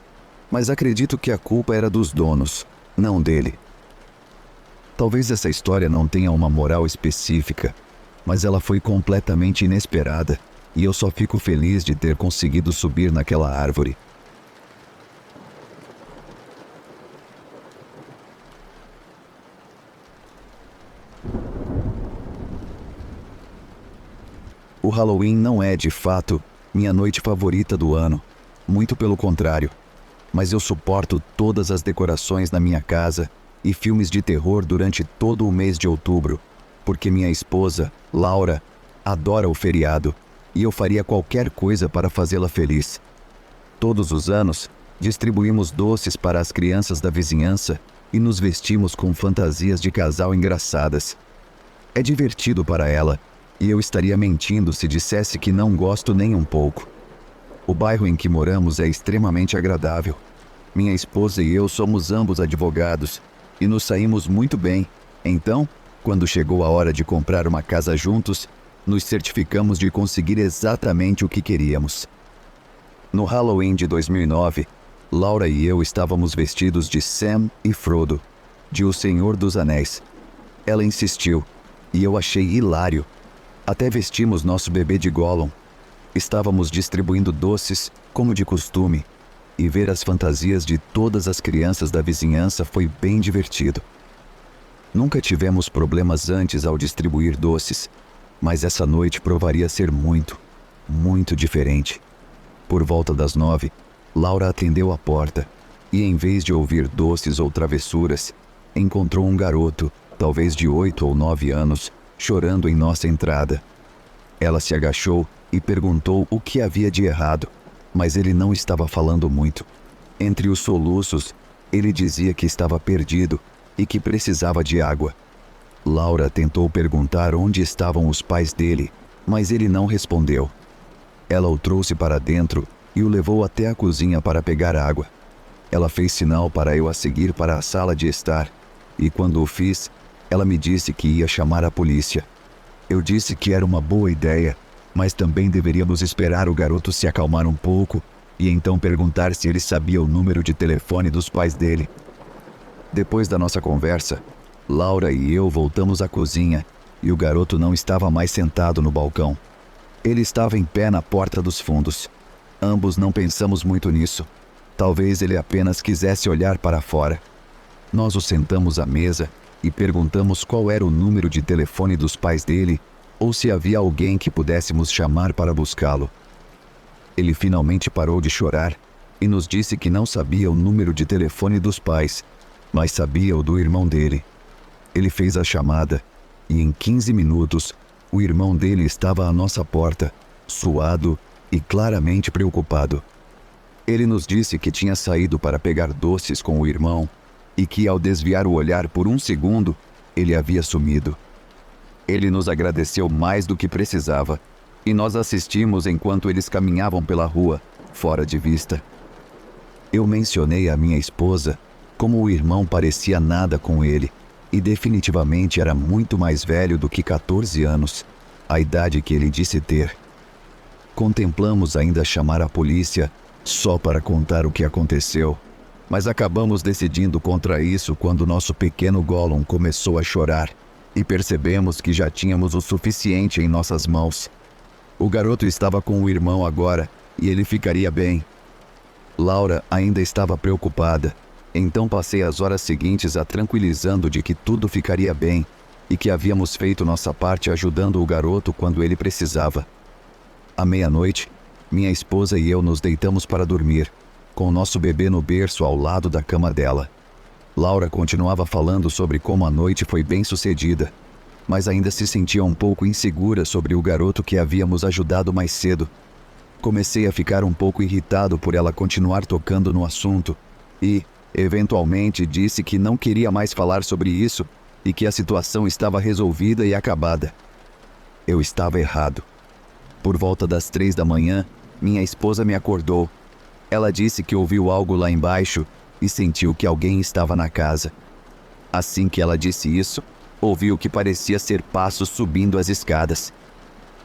mas acredito que a culpa era dos donos, não dele. Talvez essa história não tenha uma moral específica, mas ela foi completamente inesperada e eu só fico feliz de ter conseguido subir naquela árvore. O Halloween não é, de fato, minha noite favorita do ano. Muito pelo contrário. Mas eu suporto todas as decorações na minha casa e filmes de terror durante todo o mês de outubro, porque minha esposa, Laura, adora o feriado e eu faria qualquer coisa para fazê-la feliz. Todos os anos, distribuímos doces para as crianças da vizinhança e nos vestimos com fantasias de casal engraçadas. É divertido para ela. E eu estaria mentindo se dissesse que não gosto nem um pouco. O bairro em que moramos é extremamente agradável. Minha esposa e eu somos ambos advogados e nos saímos muito bem. Então, quando chegou a hora de comprar uma casa juntos, nos certificamos de conseguir exatamente o que queríamos. No Halloween de 2009, Laura e eu estávamos vestidos de Sam e Frodo, de O Senhor dos Anéis. Ela insistiu e eu achei hilário. Até vestimos nosso bebê de Gollum. Estávamos distribuindo doces, como de costume, e ver as fantasias de todas as crianças da vizinhança foi bem divertido. Nunca tivemos problemas antes ao distribuir doces, mas essa noite provaria ser muito, muito diferente. Por volta das 9, Laura atendeu a porta e, em vez de ouvir doces ou travessuras, encontrou um garoto, talvez de 8 ou 9 anos, chorando em nossa entrada. Ela se agachou e perguntou o que havia de errado, mas ele não estava falando muito. Entre os soluços, ele dizia que estava perdido e que precisava de água. Laura tentou perguntar onde estavam os pais dele, mas ele não respondeu. Ela o trouxe para dentro e o levou até a cozinha para pegar água. Ela fez sinal para eu a seguir para a sala de estar, e quando o fiz, ela me disse que ia chamar a polícia. Eu disse que era uma boa ideia, mas também deveríamos esperar o garoto se acalmar um pouco e então perguntar se ele sabia o número de telefone dos pais dele. Depois da nossa conversa, Laura e eu voltamos à cozinha e o garoto não estava mais sentado no balcão. Ele estava em pé na porta dos fundos. Ambos não pensamos muito nisso. Talvez ele apenas quisesse olhar para fora. Nós o sentamos à mesa e perguntamos qual era o número de telefone dos pais dele ou se havia alguém que pudéssemos chamar para buscá-lo. Ele finalmente parou de chorar e nos disse que não sabia o número de telefone dos pais, mas sabia o do irmão dele. Ele fez a chamada e em 15 minutos o irmão dele estava à nossa porta, suado e claramente preocupado. Ele nos disse que tinha saído para pegar doces com o irmão e que, ao desviar o olhar por um segundo, ele havia sumido. Ele nos agradeceu mais do que precisava e nós assistimos enquanto eles caminhavam pela rua, fora de vista. Eu mencionei à minha esposa como o irmão parecia nada com ele e definitivamente era muito mais velho do que 14 anos, a idade que ele disse ter. Contemplamos ainda chamar a polícia só para contar o que aconteceu, mas acabamos decidindo contra isso quando nosso pequeno Gollum começou a chorar e percebemos que já tínhamos o suficiente em nossas mãos. O garoto estava com o irmão agora e ele ficaria bem. Laura ainda estava preocupada, então passei as horas seguintes a tranquilizando de que tudo ficaria bem e que havíamos feito nossa parte ajudando o garoto quando ele precisava. À meia-noite, minha esposa e eu nos deitamos para dormir, com nosso bebê no berço ao lado da cama dela. Laura continuava falando sobre como a noite foi bem-sucedida, mas ainda se sentia um pouco insegura sobre o garoto que havíamos ajudado mais cedo. Comecei a ficar um pouco irritado por ela continuar tocando no assunto e, eventualmente, disse que não queria mais falar sobre isso e que a situação estava resolvida e acabada. Eu estava errado. Por volta das 3 da manhã, minha esposa me acordou. Ela disse que ouviu algo lá embaixo e sentiu que alguém estava na casa. Assim que ela disse isso, ouvi o que parecia ser passos subindo as escadas.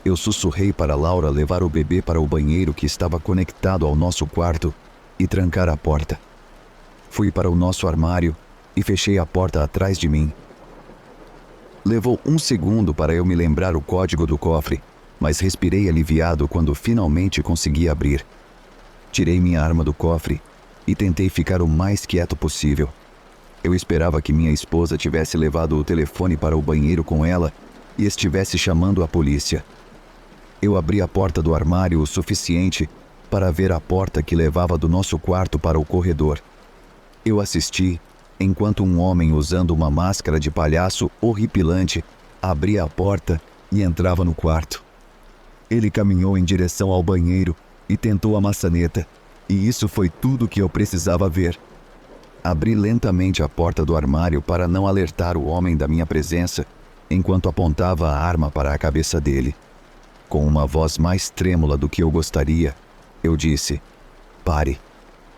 Eu sussurrei para Laura levar o bebê para o banheiro que estava conectado ao nosso quarto e trancar a porta. Fui para o nosso armário e fechei a porta atrás de mim. Levou um segundo para eu me lembrar o código do cofre, mas respirei aliviado quando finalmente consegui abrir. Tirei minha arma do cofre e tentei ficar o mais quieto possível. Eu esperava que minha esposa tivesse levado o telefone para o banheiro com ela e estivesse chamando a polícia. Eu abri a porta do armário o suficiente para ver a porta que levava do nosso quarto para o corredor. Eu assisti enquanto um homem usando uma máscara de palhaço horripilante abria a porta e entrava no quarto. Ele caminhou em direção ao banheiro e tentou a maçaneta, e isso foi tudo que eu precisava ver. Abri lentamente a porta do armário para não alertar o homem da minha presença, enquanto apontava a arma para a cabeça dele. Com uma voz mais trêmula do que eu gostaria, eu disse: "Pare.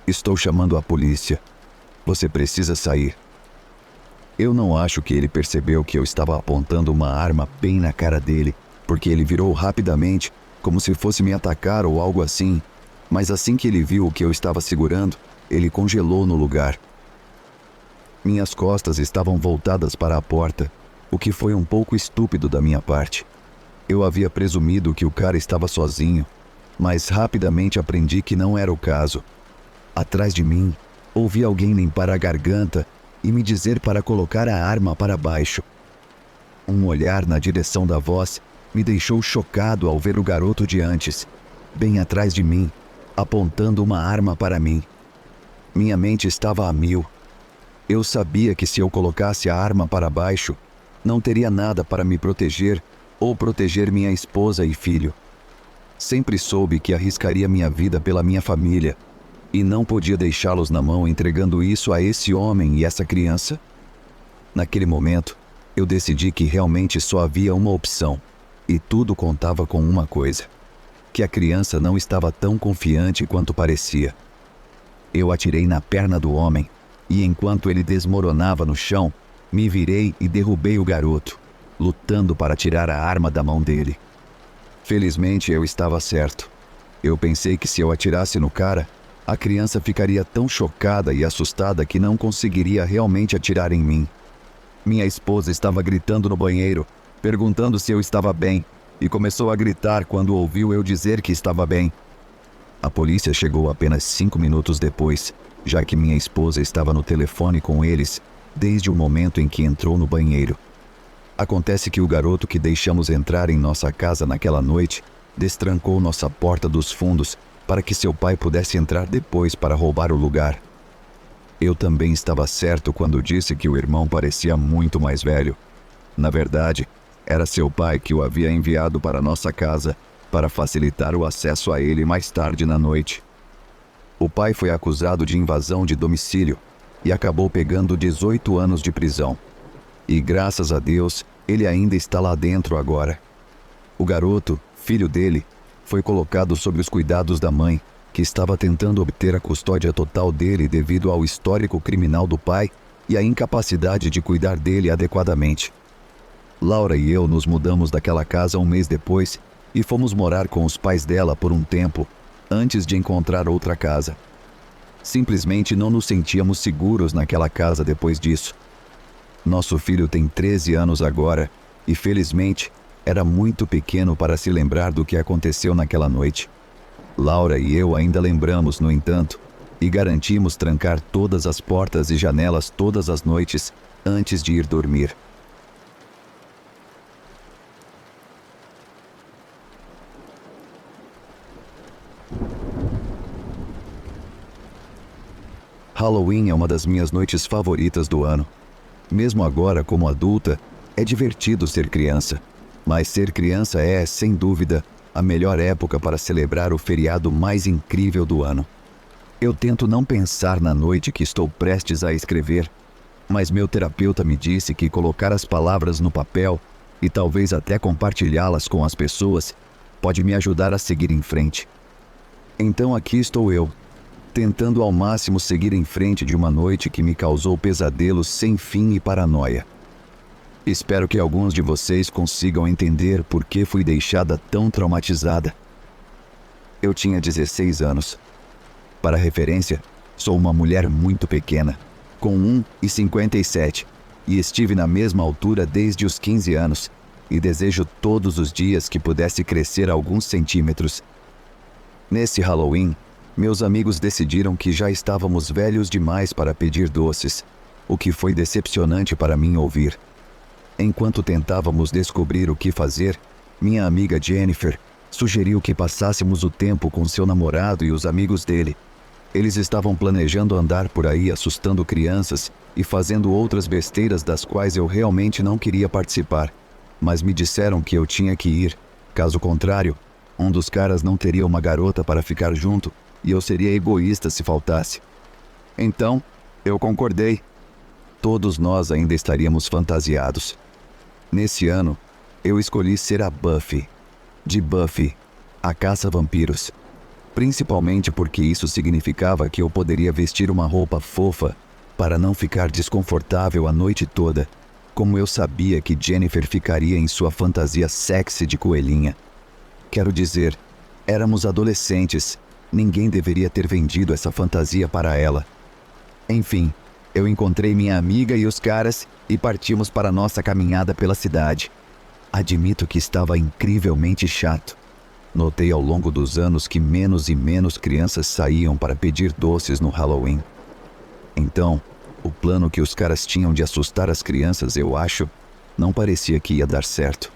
Estou chamando a polícia. Você precisa sair." Eu não acho que ele percebeu que eu estava apontando uma arma bem na cara dele, porque ele virou rapidamente, como se fosse me atacar ou algo assim, mas assim que ele viu o que eu estava segurando, ele congelou no lugar. Minhas costas estavam voltadas para a porta, o que foi um pouco estúpido da minha parte. Eu havia presumido que o cara estava sozinho, mas rapidamente aprendi que não era o caso. Atrás de mim, ouvi alguém limpar a garganta e me dizer para colocar a arma para baixo. Um olhar na direção da voz me deixou chocado ao ver o garoto de antes, bem atrás de mim, apontando uma arma para mim. Minha mente estava a mil. Eu sabia que se eu colocasse a arma para baixo, não teria nada para me proteger ou proteger minha esposa e filho. Sempre soube que arriscaria minha vida pela minha família e não podia deixá-los na mão entregando isso a esse homem e essa criança. Naquele momento, eu decidi que realmente só havia uma opção, e tudo contava com uma coisa: que a criança não estava tão confiante quanto parecia. Eu atirei na perna do homem, e enquanto ele desmoronava no chão, me virei e derrubei o garoto, lutando para tirar a arma da mão dele. Felizmente eu estava certo. Eu pensei que se eu atirasse no cara, a criança ficaria tão chocada e assustada que não conseguiria realmente atirar em mim. Minha esposa estava gritando no banheiro, perguntando se eu estava bem, e começou a gritar quando ouviu eu dizer que estava bem. A polícia chegou apenas 5 minutos depois, já que minha esposa estava no telefone com eles desde o momento em que entrou no banheiro. Acontece que o garoto que deixamos entrar em nossa casa naquela noite destrancou nossa porta dos fundos para que seu pai pudesse entrar depois para roubar o lugar. Eu também estava certo quando disse que o irmão parecia muito mais velho. Na verdade, era seu pai que o havia enviado para nossa casa para facilitar o acesso a ele mais tarde na noite. O pai foi acusado de invasão de domicílio e acabou pegando 18 anos de prisão. E graças a Deus, ele ainda está lá dentro agora. O garoto, filho dele, foi colocado sob os cuidados da mãe, que estava tentando obter a custódia total dele devido ao histórico criminal do pai e à incapacidade de cuidar dele adequadamente. Laura e eu nos mudamos daquela casa um mês depois e fomos morar com os pais dela por um tempo, antes de encontrar outra casa. Simplesmente não nos sentíamos seguros naquela casa depois disso. Nosso filho tem 13 anos agora e, felizmente, era muito pequeno para se lembrar do que aconteceu naquela noite. Laura e eu ainda lembramos, no entanto, e garantimos trancar todas as portas e janelas todas as noites antes de ir dormir. Halloween é uma das minhas noites favoritas do ano. Mesmo agora, como adulta, é divertido ser criança. Mas ser criança é, sem dúvida, a melhor época para celebrar o feriado mais incrível do ano. Eu tento não pensar na noite que estou prestes a escrever, mas meu terapeuta me disse que colocar as palavras no papel e talvez até compartilhá-las com as pessoas pode me ajudar a seguir em frente. Então aqui estou eu, tentando ao máximo seguir em frente de uma noite que me causou pesadelos sem fim e paranoia. Espero que alguns de vocês consigam entender por que fui deixada tão traumatizada. Eu tinha 16 anos. Para referência, sou uma mulher muito pequena, com 1,57, e estive na mesma altura desde os 15 anos, e desejo todos os dias que pudesse crescer alguns centímetros. Nesse Halloween, meus amigos decidiram que já estávamos velhos demais para pedir doces, o que foi decepcionante para mim ouvir. Enquanto tentávamos descobrir o que fazer, minha amiga Jennifer sugeriu que passássemos o tempo com seu namorado e os amigos dele. Eles estavam planejando andar por aí assustando crianças e fazendo outras besteiras das quais eu realmente não queria participar, mas me disseram que eu tinha que ir. Caso contrário, um dos caras não teria uma garota para ficar junto e eu seria egoísta se faltasse. Então, eu concordei. Todos nós ainda estaríamos fantasiados. Nesse ano, eu escolhi ser a Buffy, de Buffy, a caça-vampiros. Principalmente porque isso significava que eu poderia vestir uma roupa fofa para não ficar desconfortável a noite toda, como eu sabia que Jennifer ficaria em sua fantasia sexy de coelhinha. Quero dizer, éramos adolescentes, ninguém deveria ter vendido essa fantasia para ela. Enfim, eu encontrei minha amiga e os caras e partimos para nossa caminhada pela cidade. Admito que estava incrivelmente chato. Notei ao longo dos anos que menos e menos crianças saíam para pedir doces no Halloween. Então, o plano que os caras tinham de assustar as crianças, eu acho, não parecia que ia dar certo.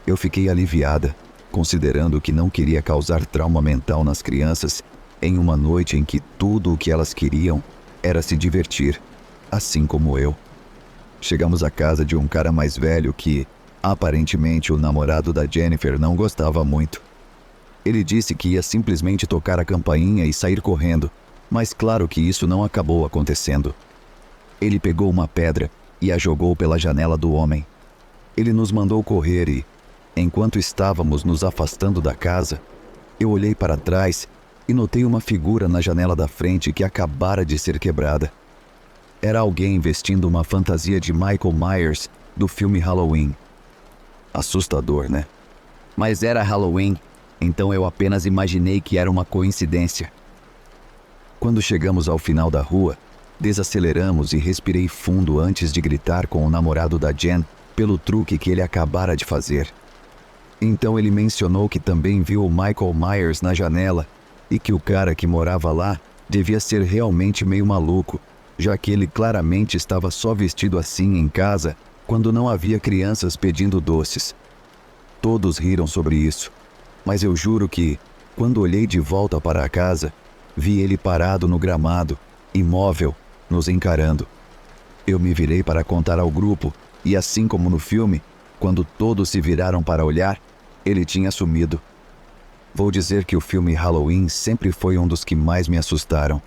Eu fiquei aliviada, considerando que não queria causar trauma mental nas crianças em uma noite em que tudo o que elas queriam era se divertir, assim como eu. Chegamos à casa de um cara mais velho que, aparentemente, o namorado da Jennifer não gostava muito. Ele disse que ia simplesmente tocar a campainha e sair correndo, mas claro que isso não acabou acontecendo. Ele pegou uma pedra e a jogou pela janela do homem. Ele nos mandou correr e, enquanto estávamos nos afastando da casa, eu olhei para trás e notei uma figura na janela da frente que acabara de ser quebrada. Era alguém vestindo uma fantasia de Michael Myers do filme Halloween. Assustador, né? Mas era Halloween, então eu apenas imaginei que era uma coincidência. Quando chegamos ao final da rua, desaceleramos e respirei fundo antes de gritar com o namorado da Jen pelo truque que ele acabara de fazer. Então ele mencionou que também viu o Michael Myers na janela e que o cara que morava lá devia ser realmente meio maluco, já que ele claramente estava só vestido assim em casa quando não havia crianças pedindo doces. Todos riram sobre isso, mas eu juro que, Quando olhei de volta para a casa, vi ele parado no gramado, imóvel, nos encarando. Eu me virei para contar ao grupo e, assim como no filme, quando todos se viraram para olhar, ele tinha sumido. Vou dizer que o filme Halloween sempre foi um dos que mais me assustaram.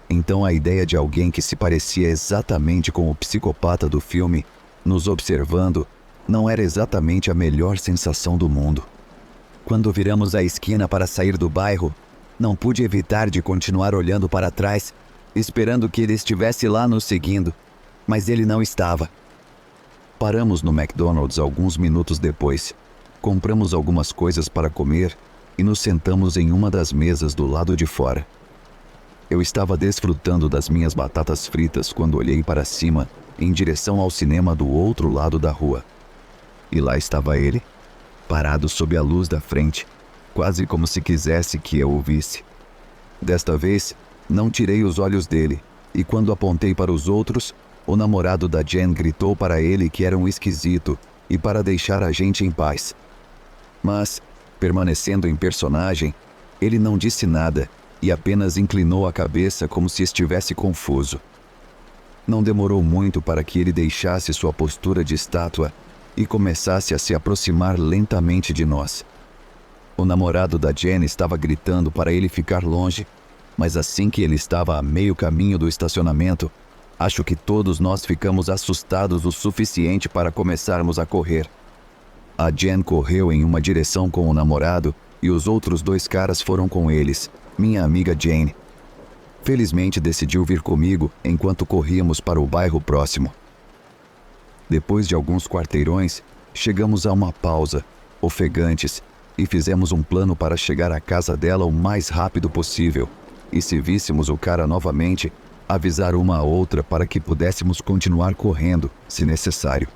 Então a ideia de alguém que se parecia exatamente com o psicopata do filme, nos observando, não era exatamente a melhor sensação do mundo. Quando viramos a esquina para sair do bairro, não pude evitar de continuar olhando para trás, esperando que ele estivesse lá nos seguindo, mas ele não estava. Paramos no McDonald's alguns minutos depois, compramos algumas coisas para comer e nos sentamos em uma das mesas do lado de fora. Eu estava desfrutando das minhas batatas fritas quando olhei para cima, em direção ao cinema do outro lado da rua. E lá estava ele, parado sob a luz da frente, quase como se quisesse que eu o visse. Desta vez, não tirei os olhos dele, e quando apontei para os outros, o namorado da Jen gritou para ele que era um esquisito e para deixar a gente em paz. Mas, permanecendo em personagem, ele não disse nada e apenas inclinou a cabeça como se estivesse confuso. Não demorou muito para que ele deixasse sua postura de estátua e começasse a se aproximar lentamente de nós. O namorado da Jen estava gritando para ele ficar longe, mas assim que ele estava a meio caminho do estacionamento, acho que todos nós ficamos assustados o suficiente para começarmos a correr. A Jen correu em uma direção com o namorado e os outros 2 caras foram com eles, minha amiga Jane. Felizmente decidiu vir comigo enquanto corríamos para o bairro próximo. Depois de alguns quarteirões, chegamos a uma pausa, ofegantes, e fizemos um plano para chegar à casa dela o mais rápido possível, e se víssemos o cara novamente, avisar uma a outra para que pudéssemos continuar correndo, se necessário.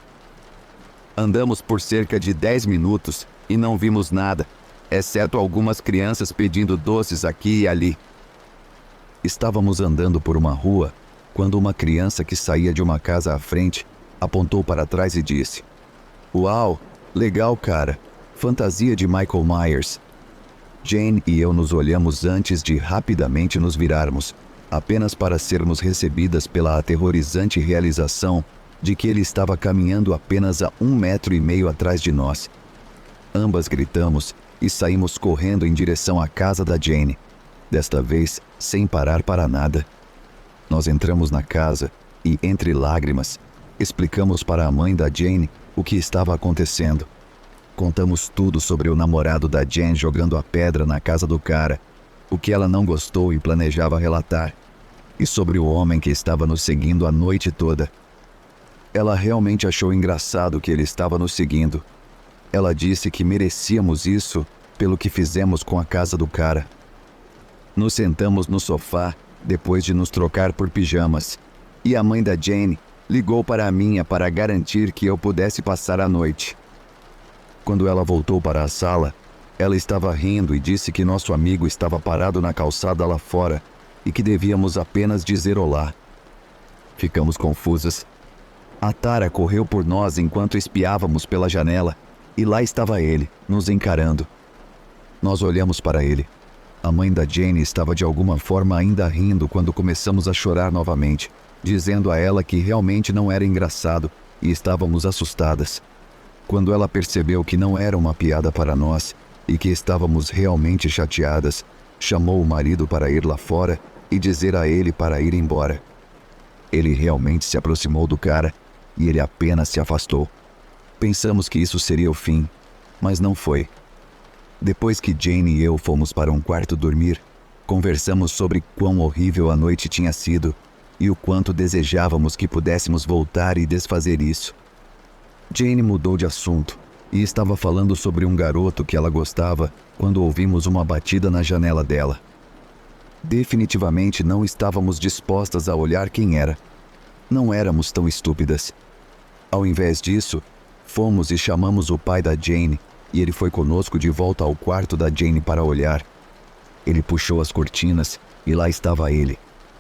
Andamos por cerca de 10 minutos e não vimos nada, exceto algumas crianças pedindo doces aqui e ali. Estávamos andando por uma rua, quando uma criança que saía de uma casa à frente apontou para trás e disse: "Uau, legal, cara, fantasia de Michael Myers." Jane e eu nos olhamos antes de rapidamente nos virarmos, apenas para sermos recebidas pela aterrorizante realização de que ele estava caminhando apenas a 1,5 metro atrás de nós. Ambas gritamos e saímos correndo em direção à casa da Jane, desta vez sem parar para nada. Nós entramos na casa e, entre lágrimas, explicamos para a mãe da Jane o que estava acontecendo. Contamos tudo sobre o namorado da Jane jogando a pedra na casa do cara, o que ela não gostou e planejava relatar, e sobre o homem que estava nos seguindo a noite toda. Ela realmente achou engraçado que ele estava nos seguindo. Ela disse que merecíamos isso pelo que fizemos com a casa do cara. Nos sentamos no sofá depois de nos trocar por pijamas, e a mãe da Jane ligou para a minha para garantir que eu pudesse passar a noite. Quando ela voltou para a sala, ela estava rindo e disse que nosso amigo estava parado na calçada lá fora e que devíamos apenas dizer olá. Ficamos confusas. A Tara correu por nós enquanto espiávamos pela janela e lá estava ele, nos encarando. Nós olhamos para ele. A mãe da Jane estava de alguma forma ainda rindo quando começamos a chorar novamente, dizendo a ela que realmente não era engraçado e estávamos assustadas. Quando ela percebeu que não era uma piada para nós e que estávamos realmente chateadas, chamou o marido para ir lá fora e dizer a ele para ir embora. Ele realmente se aproximou do cara e ele apenas se afastou. Pensamos que isso seria o fim, mas não foi. Depois que Jane e eu fomos para um quarto dormir, conversamos sobre quão horrível a noite tinha sido e o quanto desejávamos que pudéssemos voltar e desfazer isso. Jane mudou de assunto e estava falando sobre um garoto que ela gostava quando ouvimos uma batida na janela dela. Definitivamente não estávamos dispostas a olhar quem era. Não éramos tão estúpidas. Ao invés disso, fomos e chamamos o pai da Jane e ele foi conosco de volta ao quarto da Jane para olhar. Ele puxou as cortinas e lá estava ele,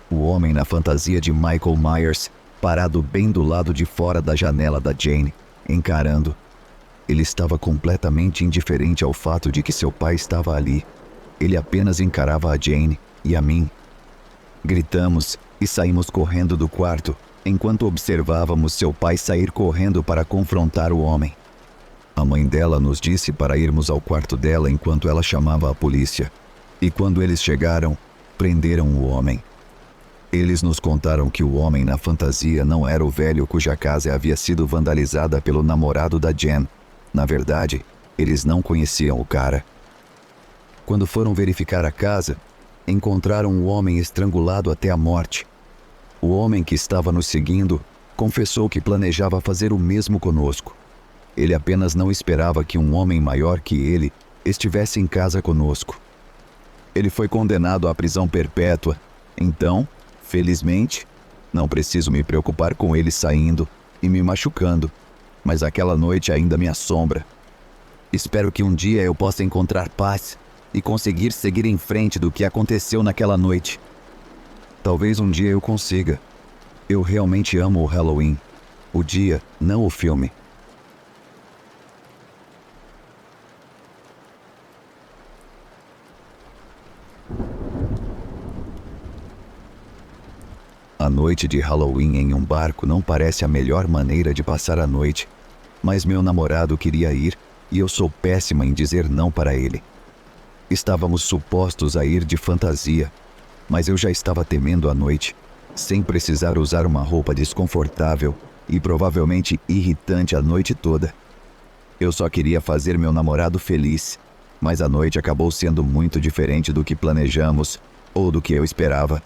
o homem na fantasia de Michael Myers, parado bem do lado de fora da janela da Jane, encarando. Ele estava completamente indiferente ao fato de que seu pai estava ali. Ele apenas encarava a Jane e a mim. Gritamos e saímos correndo do quarto, enquanto observávamos seu pai sair correndo para confrontar o homem. A mãe dela nos disse para irmos ao quarto dela enquanto ela chamava a polícia. E quando eles chegaram, prenderam o homem. Eles nos contaram que o homem na fantasia não era o velho cuja casa havia sido vandalizada pelo namorado da Jen. Na verdade, eles não conheciam o cara. Quando foram verificar a casa, encontraram o homem estrangulado até a morte. O homem que estava nos seguindo confessou que planejava fazer o mesmo conosco. Ele apenas não esperava que um homem maior que ele estivesse em casa conosco. Ele foi condenado à prisão perpétua, então, felizmente, não preciso me preocupar com ele saindo e me machucando, mas aquela noite ainda me assombra. Espero que um dia eu possa encontrar paz e conseguir seguir em frente do que aconteceu naquela noite. Talvez um dia eu consiga. Eu realmente amo o Halloween. O dia, não o filme. A noite de Halloween em um barco não parece a melhor maneira de passar a noite, mas meu namorado queria ir e eu sou péssima em dizer não para ele. Estávamos supostos a ir de fantasia, mas eu já estava temendo a noite, sem precisar usar uma roupa desconfortável e provavelmente irritante a noite toda. Eu só queria fazer meu namorado feliz, mas a noite acabou sendo muito diferente do que planejamos ou do que eu esperava.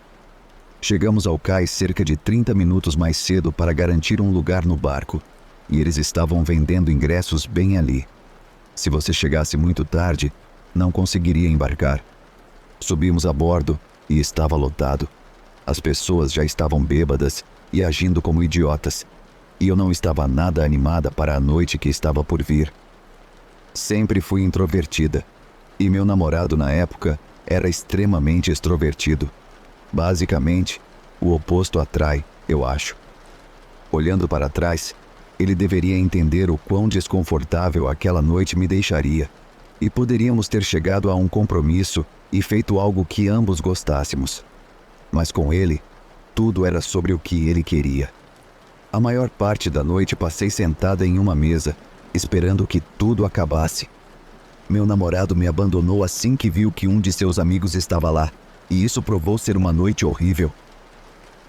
Chegamos ao cais cerca de 30 minutos mais cedo para garantir um lugar no barco, e eles estavam vendendo ingressos bem ali. Se você chegasse muito tarde, não conseguiria embarcar. Subimos a bordo e estava lotado. As pessoas já estavam bêbadas e agindo como idiotas, e eu não estava nada animada para a noite que estava por vir. Sempre fui introvertida, e meu namorado na época era extremamente extrovertido. Basicamente, o oposto atrai, eu acho. Olhando para trás, ele deveria entender o quão desconfortável aquela noite me deixaria, e poderíamos ter chegado a um compromisso e feito algo que ambos gostássemos. Mas com ele, tudo era sobre o que ele queria. A maior parte da noite passei sentada em uma mesa, esperando que tudo acabasse. Meu namorado me abandonou assim que viu que um de seus amigos estava lá, e isso provou ser uma noite horrível.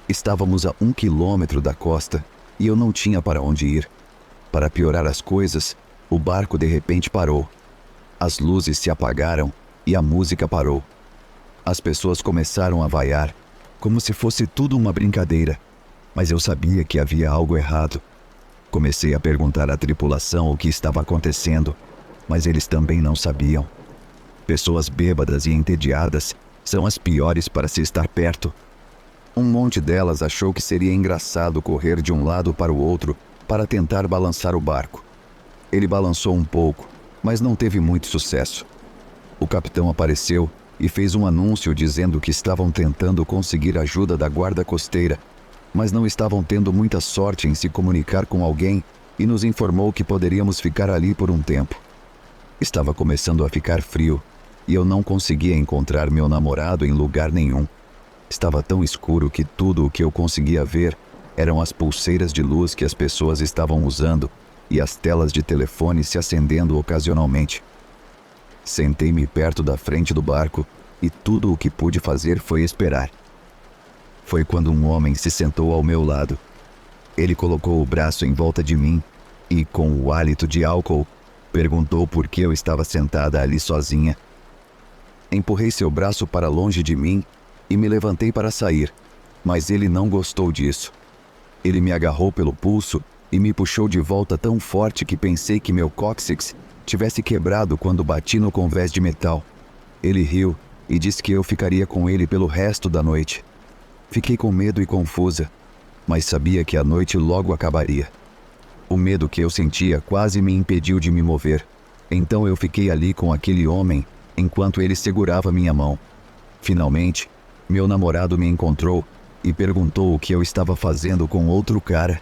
Estávamos a 1 quilômetro da costa e eu não tinha para onde ir. Para piorar as coisas, o barco de repente parou. As luzes se apagaram e a música parou. As pessoas começaram a vaiar, como se fosse tudo uma brincadeira, mas eu sabia que havia algo errado. Comecei a perguntar à tripulação o que estava acontecendo, mas eles também não sabiam. Pessoas bêbadas e entediadas são as piores para se estar perto. Um monte delas achou que seria engraçado correr de um lado para o outro para tentar balançar o barco. Ele balançou um pouco, mas não teve muito sucesso. O capitão apareceu e fez um anúncio dizendo que estavam tentando conseguir ajuda da guarda costeira, mas não estavam tendo muita sorte em se comunicar com alguém e nos informou que poderíamos ficar ali por um tempo. Estava começando a ficar frio e eu não conseguia encontrar meu namorado em lugar nenhum. Estava tão escuro que tudo o que eu conseguia ver eram as pulseiras de luz que as pessoas estavam usando e as telas de telefone se acendendo ocasionalmente. Sentei-me perto da frente do barco e tudo o que pude fazer foi esperar. Foi quando um homem se sentou ao meu lado. Ele colocou o braço em volta de mim e, com o hálito de álcool, perguntou por que eu estava sentada ali sozinha. Empurrei seu braço para longe de mim e me levantei para sair, mas ele não gostou disso. Ele me agarrou pelo pulso e me puxou de volta tão forte que pensei que meu cóccix tivesse quebrado quando bati no convés de metal. Ele riu e disse que eu ficaria com ele pelo resto da noite. Fiquei com medo e confusa, mas sabia que a noite logo acabaria. O medo que eu sentia quase me impediu de me mover, então eu fiquei ali com aquele homem enquanto ele segurava minha mão. Finalmente, meu namorado me encontrou e perguntou o que eu estava fazendo com outro cara.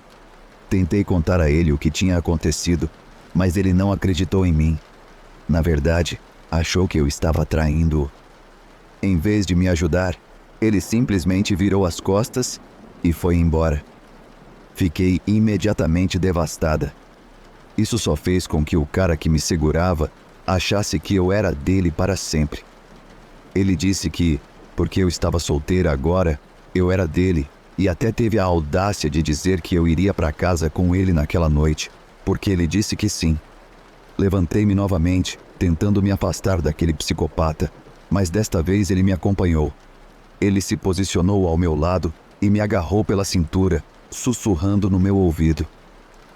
Tentei contar a ele o que tinha acontecido, mas ele não acreditou em mim. Na verdade, achou que eu estava traindo-o Em vez de me ajudar, ele simplesmente virou as costas e foi embora. Fiquei imediatamente devastada. Isso só fez com que o cara que me segurava achasse que eu era dele para sempre. Ele disse que, porque eu estava solteira agora, eu era dele, e até teve a audácia de dizer que eu iria para casa com ele naquela noite, porque ele disse que sim. Levantei-me novamente, tentando me afastar daquele psicopata, mas desta vez ele me acompanhou. Ele se posicionou ao meu lado e me agarrou pela cintura, sussurrando no meu ouvido: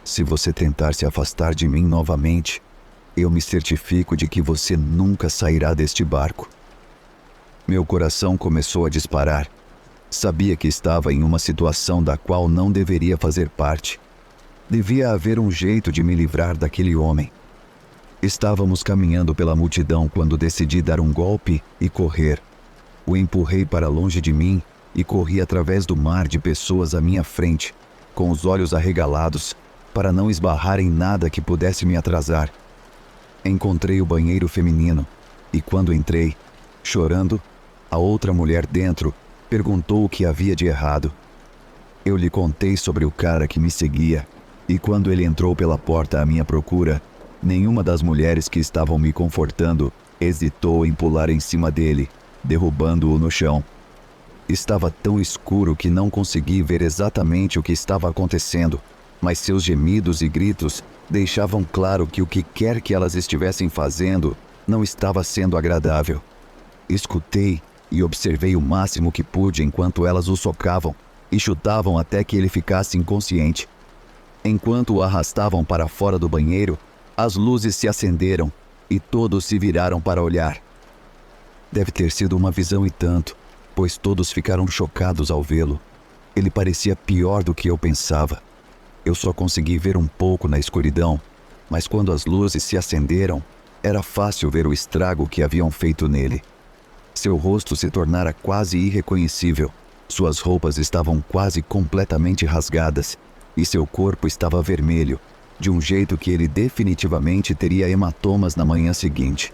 "Se você tentar se afastar de mim novamente, eu me certifico de que você nunca sairá deste barco." Meu coração começou a disparar. Sabia que estava em uma situação da qual não deveria fazer parte. Devia haver um jeito de me livrar daquele homem. Estávamos caminhando pela multidão quando decidi dar um golpe e correr. O empurrei para longe de mim e corri através do mar de pessoas à minha frente, com os olhos arregalados, para não esbarrar em nada que pudesse me atrasar. Encontrei o banheiro feminino e, quando entrei, chorando, a outra mulher dentro perguntou o que havia de errado. Eu lhe contei sobre o cara que me seguia, e quando ele entrou pela porta à minha procura, nenhuma das mulheres que estavam me confortando hesitou em pular em cima dele, derrubando-o no chão. Estava tão escuro que não consegui ver exatamente o que estava acontecendo, mas seus gemidos e gritos deixavam claro que o que quer que elas estivessem fazendo não estava sendo agradável. Escutei e observei o máximo que pude enquanto elas o socavam e chutavam até que ele ficasse inconsciente. Enquanto o arrastavam para fora do banheiro, as luzes se acenderam e todos se viraram para olhar. Deve ter sido uma visão e tanto, pois todos ficaram chocados ao vê-lo. Ele parecia pior do que eu pensava. Eu só consegui ver um pouco na escuridão, mas quando as luzes se acenderam, era fácil ver o estrago que haviam feito nele. Seu rosto se tornara quase irreconhecível, suas roupas estavam quase completamente rasgadas e seu corpo estava vermelho, de um jeito que ele definitivamente teria hematomas na manhã seguinte.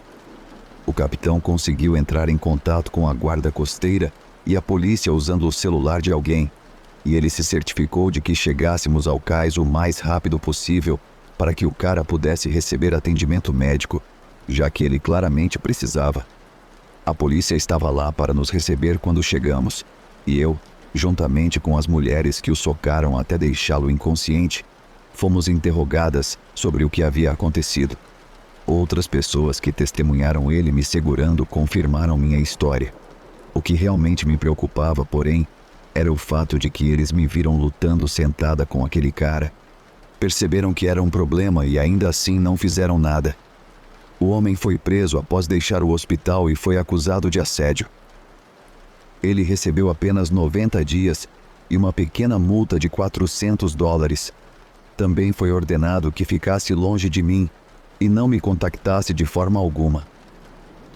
O capitão conseguiu entrar em contato com a guarda costeira e a polícia usando o celular de alguém, e ele se certificou de que chegássemos ao cais o mais rápido possível para que o cara pudesse receber atendimento médico, já que ele claramente precisava. A polícia estava lá para nos receber quando chegamos, e eu, juntamente com as mulheres que o socaram até deixá-lo inconsciente, fomos interrogadas sobre o que havia acontecido. Outras pessoas que testemunharam ele me segurando confirmaram minha história. O que realmente me preocupava, porém, era o fato de que eles me viram lutando sentada com aquele cara. Perceberam que era um problema e ainda assim não fizeram nada. O homem foi preso após deixar o hospital e foi acusado de assédio. Ele recebeu apenas 90 dias e uma pequena multa de $400. Também foi ordenado que ficasse longe de mim e não me contactasse de forma alguma.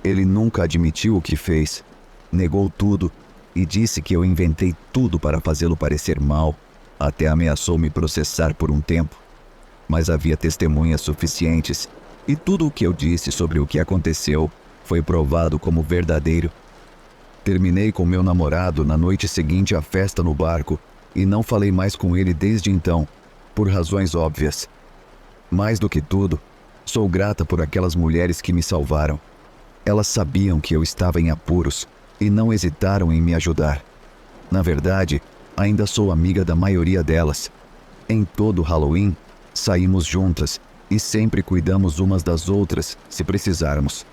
Ele nunca admitiu o que fez, negou tudo e disse que eu inventei tudo para fazê-lo parecer mal, até ameaçou me processar por um tempo. Mas havia testemunhas suficientes e tudo o que eu disse sobre o que aconteceu foi provado como verdadeiro. Terminei com meu namorado na noite seguinte à festa no barco e não falei mais com ele desde então, por razões óbvias. Mais do que tudo, sou grata por aquelas mulheres que me salvaram. Elas sabiam que eu estava em apuros e não hesitaram em me ajudar. Na verdade, ainda sou amiga da maioria delas. Em todo Halloween, saímos juntas e sempre cuidamos umas das outras, se precisarmos.